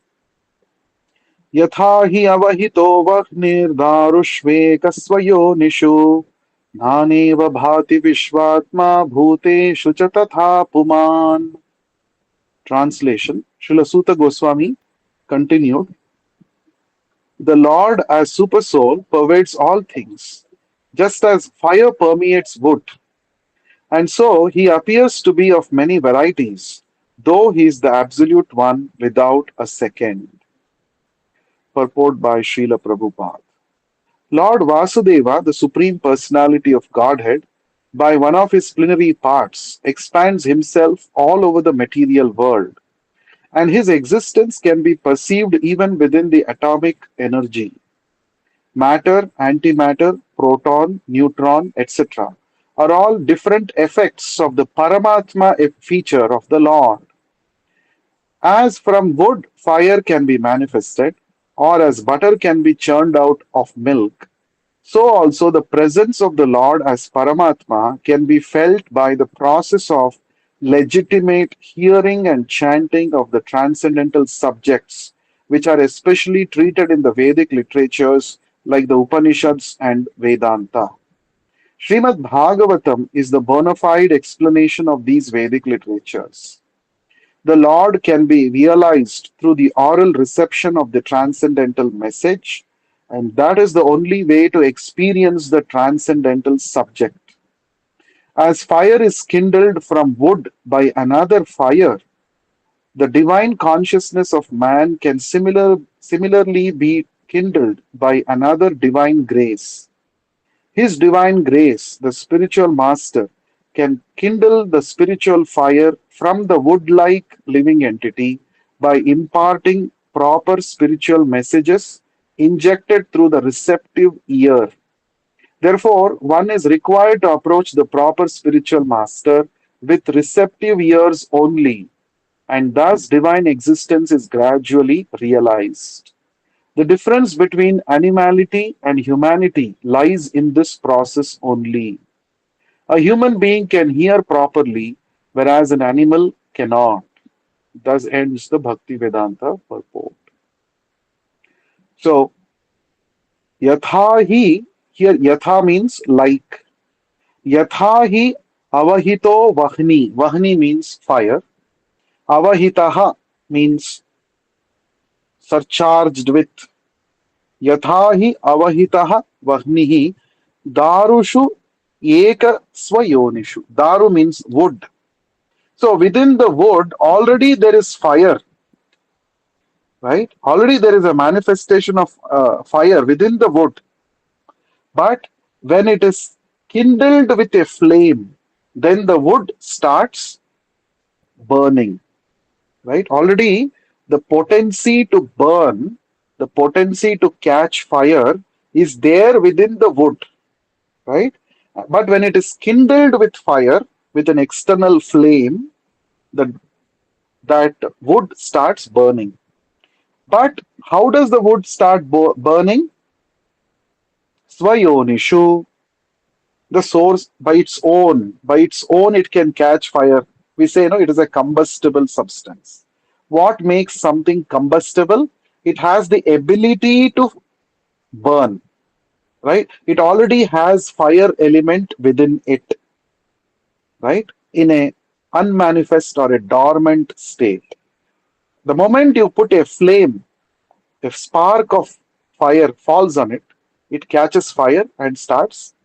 Yatha hi avahito vahnirdharushvekasvayo nishu Naneva bhati vishvatma bhuteshu cha tatha puman. Translation. Srila Sutta Goswami continued. The Lord as Supersoul pervades all things, just as fire permeates wood. And so he appears to be of many varieties, though he is the absolute one without a second. Purport by Srila Prabhupada. Lord Vasudeva, the Supreme Personality of Godhead, by one of his plenary parts, expands himself all over the material world, and his existence can be perceived even within the atomic energy. Matter, antimatter, proton, neutron, etc. are all different effects of the Paramatma feature of the Lord. As from wood, fire can be manifested, or as butter can be churned out of milk, so also the presence of the Lord as Paramatma can be felt by the process of legitimate hearing and chanting of the transcendental subjects, which are especially treated in the Vedic literatures like the Upanishads and Vedanta. Srimad Bhagavatam is the bona fide explanation of these Vedic literatures. The Lord can be realized through the oral reception of the transcendental message, and that is the only way to experience the transcendental subject. As fire is kindled from wood by another fire, the divine consciousness of man can similarly be kindled by another divine grace. His divine grace, the spiritual master, can kindle the spiritual fire from the wood like living entity by imparting proper spiritual messages injected through the receptive ear. Therefore, one is required to approach the proper spiritual master with receptive ears only, and thus divine existence is gradually realized. The difference between animality and humanity lies in this process only. A human being can hear properly, whereas an animal cannot. Thus ends the Bhakti Vedanta purport. So, yatha hi, here yatha means like. Yatha hi avahito vahni. Vahni means fire. Avahitaha means surcharged with. Yatha hi avahitaha vahnihi darushu eka swayonishu. Daru means wood. So within the wood, already there is fire, right? Already there is a manifestation of fire within the wood. But when it is kindled with a flame, then the wood starts burning, right? Already the potency to burn, the potency to catch fire is there within the wood, right? But when it is kindled with fire, with an external flame, that that wood starts burning. But how does the wood start burning? Swayonishu, the source by its own it can catch fire. We say, it is a combustible substance. What makes something combustible? It has the ability to burn, right? It already has fire element within it, right? In a unmanifest or a dormant state. The moment you put a flame, a spark of fire falls on it, it catches fire and starts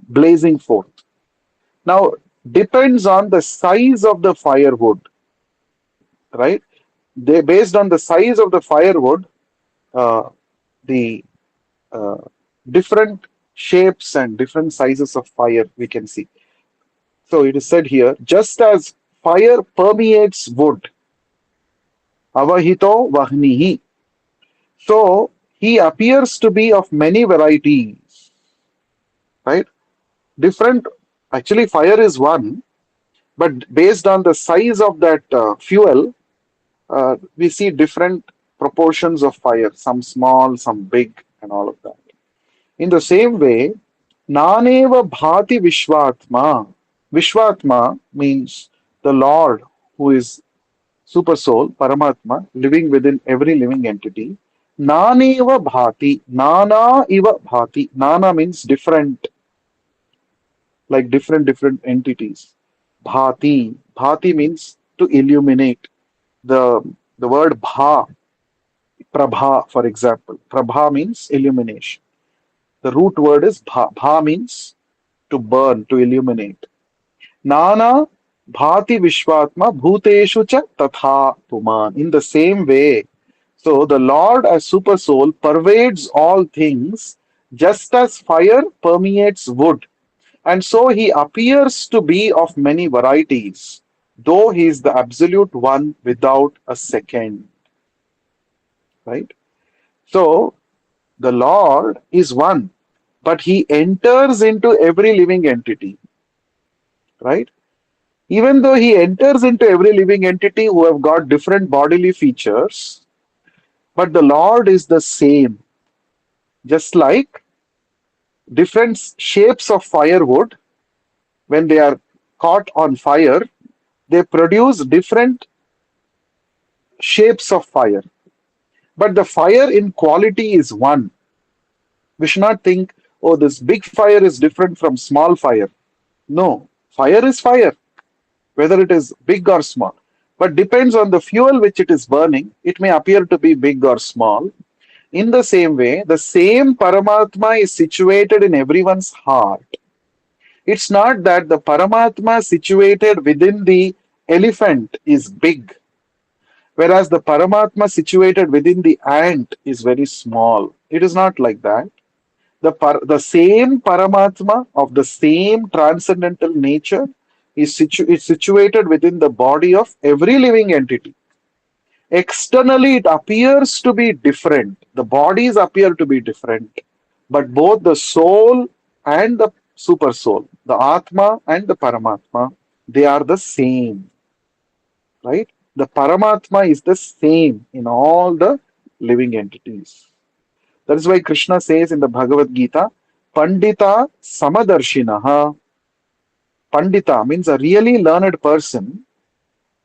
blazing forth. Now, depends on the size of the firewood, right? Based on the size of the firewood, uh, the uh, different shapes and different sizes of fire we can see. So it is said here, just as fire permeates wood, avahito vahnihi. So he appears to be of many varieties, right? Different, actually, fire is one, but based on the size of that fuel, we see different proportions of fire, some small, some big, and all of that. In the same way, Naneva Bhati Vishwatma. Vishwatma means the Lord who is Super Soul, Paramatma, living within every living entity. Naneva Bhati, Nana Iva Bhati. Nana means different, like different entities. Bhati. Bhati means to illuminate. The the word bha, prabha, for example. Prabha means illumination. The root word is bha. Bha means to burn, to illuminate. Nana bhati vishwatma bhuteshu cha tatha puman. In the same way, so the Lord as super soul pervades all things just as fire permeates wood. And so he appears to be of many varieties, though he is the absolute one without a second. Right? So the Lord is one, but he enters into every living entity. Right? Even though he enters into every living entity who have got different bodily features, but the Lord is the same. Just like different shapes of firewood, when they are caught on fire, they produce different shapes of fire. But the fire in quality is one. We should not think, oh, this big fire is different from small fire. No, fire is fire, whether it is big or small. But depends on the fuel which it is burning, it may appear to be big or small. In the same way, the same Paramatma is situated in everyone's heart. It's not that the Paramatma situated within the elephant is big, whereas the Paramatma situated within the ant is very small. It is not like that. The same Paramatma of the same transcendental nature is situated within the body of every living entity. Externally, it appears to be different. The bodies appear to be different, but both the soul and the super soul, the Atma and the Paramatma, they are the same, right? The Paramatma is the same in all the living entities. That is why Krishna says in the Bhagavad Gita, Pandita Samadarshinaha. Pandita means a really learned person.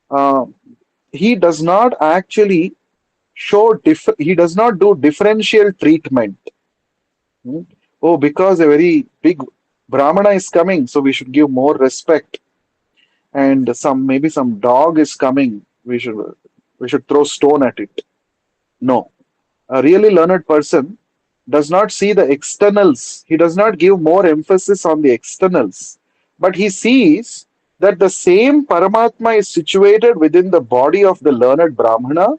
Uh, he does not actually he does not do differential treatment. Hmm? Oh, because a very big Brahmana is coming, so we should give more respect. And maybe some dog is coming, we should throw stone at it. No, a really learned person does not see the externals. He does not give more emphasis on the externals, but he sees that the same Paramatma is situated within the body of the learned Brahmana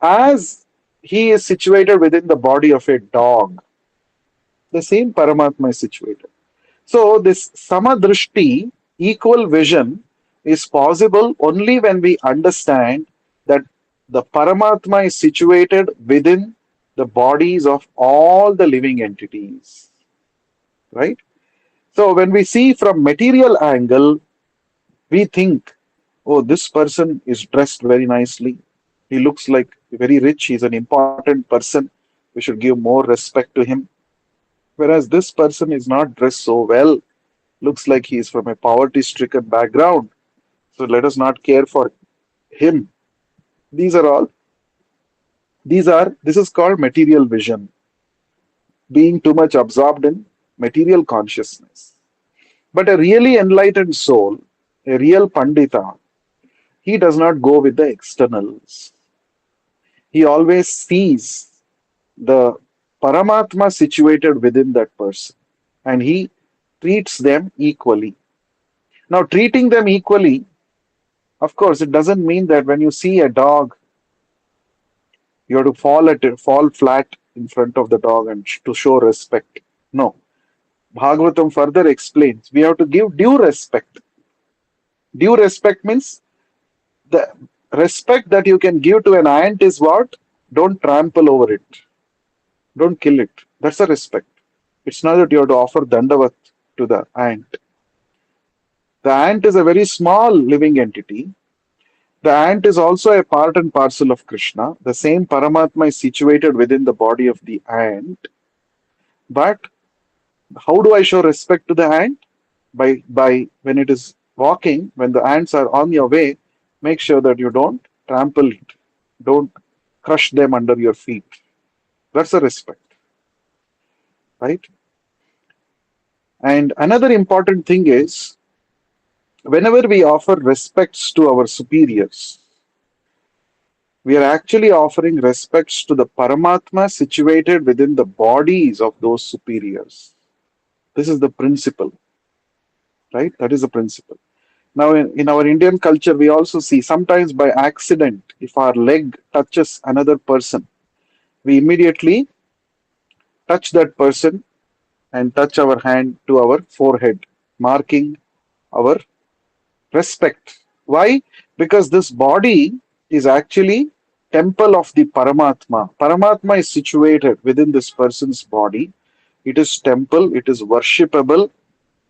as he is situated within the body of a dog. The same Paramatma is situated. So, this Samadrishti, equal vision, is possible only when we understand that the Paramatma is situated within the bodies of all the living entities. Right? So when we see from material angle, we think, oh, this person is dressed very nicely. He looks like very rich. He's an important person. We should give more respect to him. Whereas this person is not dressed so well, looks like he is from a poverty stricken background. So let us not care for him. These are all, this is called material vision, being too much absorbed in material consciousness. But a really enlightened soul, a real Pandita, he does not go with the externals. He always sees the Paramatma situated within that person and he treats them equally. Now, treating them equally, of course, it doesn't mean that when you see a dog, you have to fall flat in front of the dog and to show respect. No. Bhagavatam further explains we have to give due respect. Due respect means the respect that you can give to an ant is what? Don't trample over it. Don't kill it. That's a respect. It's not that you have to offer dandavat to the ant. The ant is a very small living entity. The ant is also a part and parcel of Krishna. The same Paramatma is situated within the body of the ant. But how do I show respect to the ant? By when it is walking, when the ants are on your way, make sure that you don't trample it. Don't crush them under your feet. That's a respect, right? And another important thing is whenever we offer respects to our superiors, we are actually offering respects to the Paramatma situated within the bodies of those superiors. This is the principle, right? That is the principle. Now, in our Indian culture, we also see sometimes by accident, if our leg touches another person, we immediately touch that person and touch our hand to our forehead, marking our respect. Why? Because this body is actually temple of the Paramatma. Paramatma is situated within this person's body. It is temple, it is worshipable,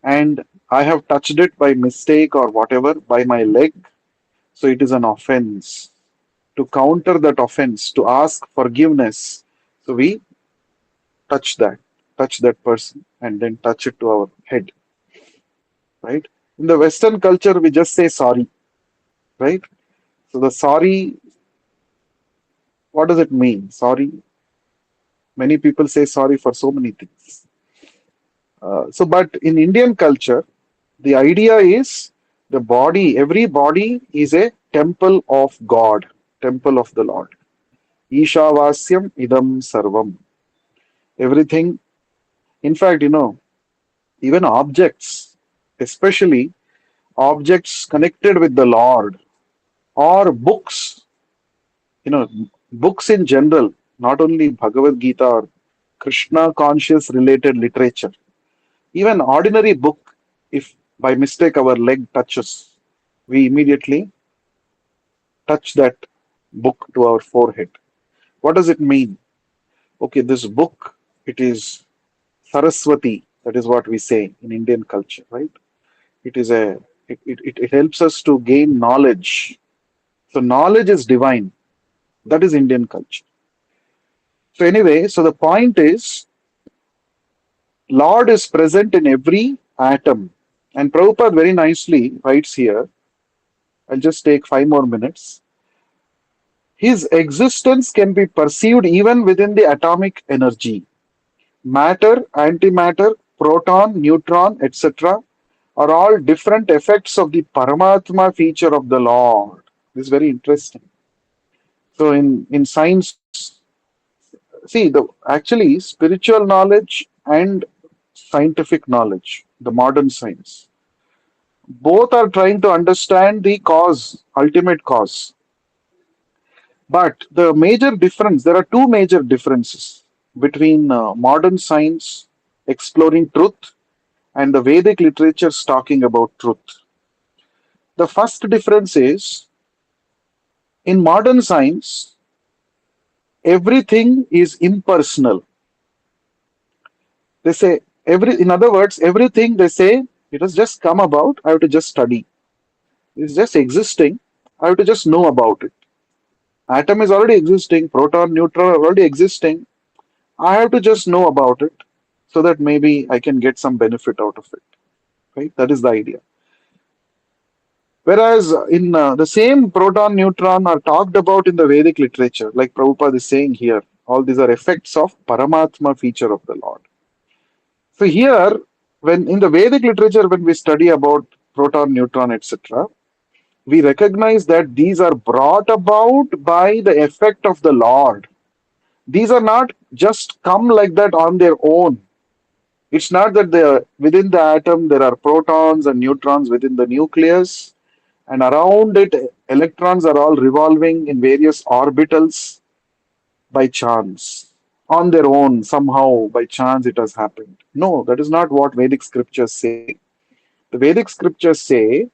and I have touched it by mistake or whatever by my leg. So it is an offense. To counter that offense, to ask forgiveness, so we touch that, touch that person, and then touch it to our head, right? In the Western culture, we just say sorry, right? So the sorry, what does it mean? Sorry, many people say sorry for so many things. But in Indian culture, the idea is the body, every body is a temple of God, temple of the Lord. Ishavasyam idam sarvam. Everything, in fact, even objects, especially objects connected with the Lord, or books, books in general, not only Bhagavad Gita or Krishna conscious related literature, even ordinary book, if by mistake our leg touches, we immediately touch that book to our forehead. What does it mean? Okay, this book, it is Saraswati, that is what we say in Indian culture, right? It is it helps us to gain knowledge. So knowledge is divine. That is Indian culture. So anyway, so the point is Lord is present in every atom. And Prabhupada very nicely writes here, I'll just take 5 more minutes. His existence can be perceived even within the atomic energy. Matter, antimatter, proton, neutron, etc. are all different effects of the Paramatma feature of the Lord. This is very interesting. So in science, see the actually spiritual knowledge and scientific knowledge, the modern science, both are trying to understand the cause, ultimate cause. But the major difference, there are two major differences between modern science exploring truth and the Vedic literatures talking about truth. The first difference is in modern science, everything is impersonal. They say In other words, everything they say, it has just come about. I have to just study. It's just existing. I have to just know about it. Atom is already existing. Proton, neutron are already existing. I have to just know about it so that maybe I can get some benefit out of it. Right? That is the idea. Whereas in the same proton, neutron are talked about in the Vedic literature, like Prabhupada is saying here. All these are effects of Paramatma feature of the Lord. So here, when in the Vedic literature, when we study about proton, neutron, etc., we recognize that these are brought about by the effect of the Lord. These are not just come like that on their own. It's not that within the atom there are protons and neutrons within the nucleus, and around it electrons are all revolving in various orbitals by chance. On their own, somehow by chance it has happened. No, that is not what Vedic scriptures say. The Vedic scriptures say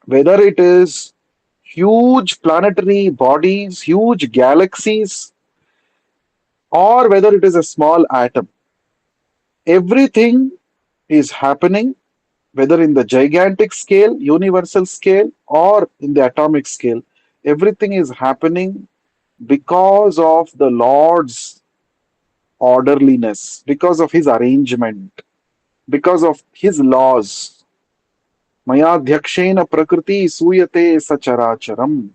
whether it is huge planetary bodies, huge galaxies, or whether it is a small atom, everything is happening, whether in the gigantic scale, universal scale, or in the atomic scale, everything is happening because of the Lord's orderliness, because of his arrangement, because of his laws. Mayadhyakshena prakriti suyate sacharacharam.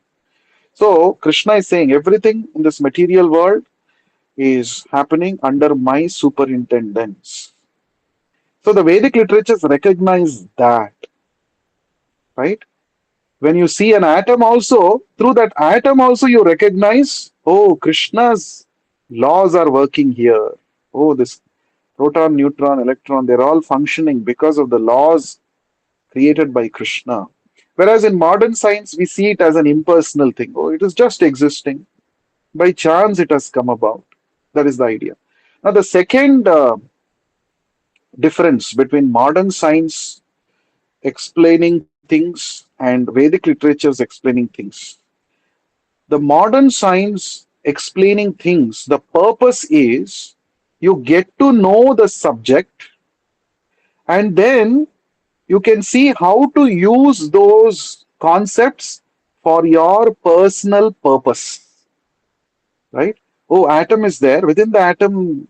So Krishna is saying everything in this material world is happening under my superintendence. So the Vedic literatures recognize that, right? When you see an atom also, through that atom also you recognize, oh, Krishna's laws are working here. Oh, this proton, neutron, electron, they're all functioning because of the laws created by Krishna. Whereas in modern science, we see it as an impersonal thing. Oh, it is just existing. By chance, it has come about. That is the idea. Now, the second difference between modern science explaining things and Vedic literatures explaining things. The modern science explaining things, the purpose is you get to know the subject and then you can see how to use those concepts for your personal purpose, right? Oh, atom is there. Within the atom,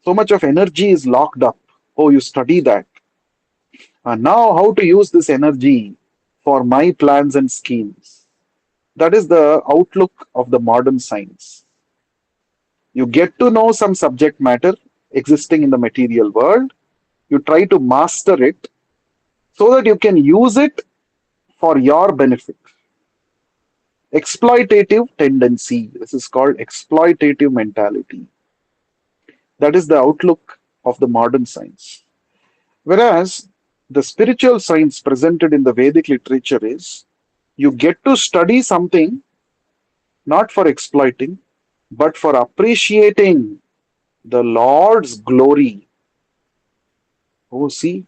so much of energy is locked up. Oh, you study that. And now, how to use this energy for my plans and schemes? That is the outlook of the modern science. You get to know some subject matter existing in the material world. You try to master it so that you can use it for your benefit. Exploitative tendency. This is called exploitative mentality. That is the outlook of the modern science. Whereas the spiritual science presented in the Vedic literature is you get to study something not for exploiting, but for appreciating the Lord's glory. Oh, see,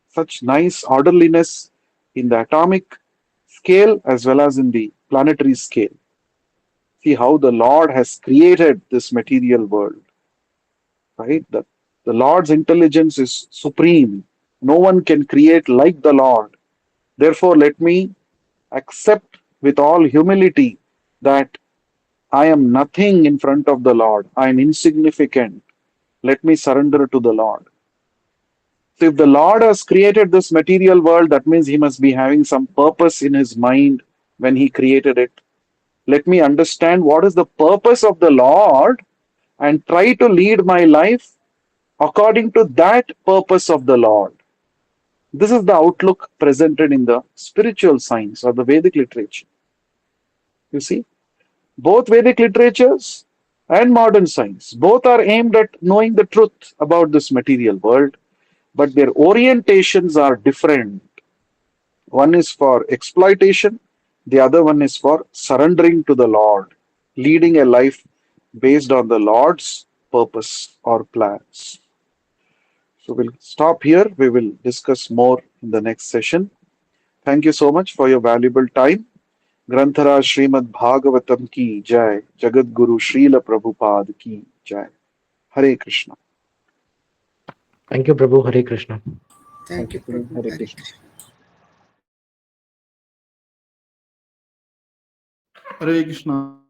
such nice orderliness in the atomic scale as well as in the planetary scale. See how the Lord has created this material world, right? The Lord's intelligence is supreme. No one can create like the Lord. Therefore, let me accept with all humility that I am nothing in front of the Lord. I am insignificant. Let me surrender to the Lord. So, if the Lord has created this material world, that means He must be having some purpose in His mind when He created it. Let me understand what is the purpose of the Lord and try to lead my life according to that purpose of the Lord. This is the outlook presented in the spiritual science or the Vedic literature. You see, both Vedic literatures and modern science, both are aimed at knowing the truth about this material world, but their orientations are different. One is for exploitation, the other one is for surrendering to the Lord, leading a life based on the Lord's purpose or plans. So we'll stop here. We will discuss more in the next session. Thank you so much for your valuable time. ग्रंथराज Shrimad Bhagavatam की जय, जगत गुरु श्रील प्रभुपाद की जय. हरे Krishna. Thank you, Prabhu. Hare Krishna. Thank Thank you, you, Prabhu. Prabhu. Hare Hare Krishna. Krishna. Hare Krishna.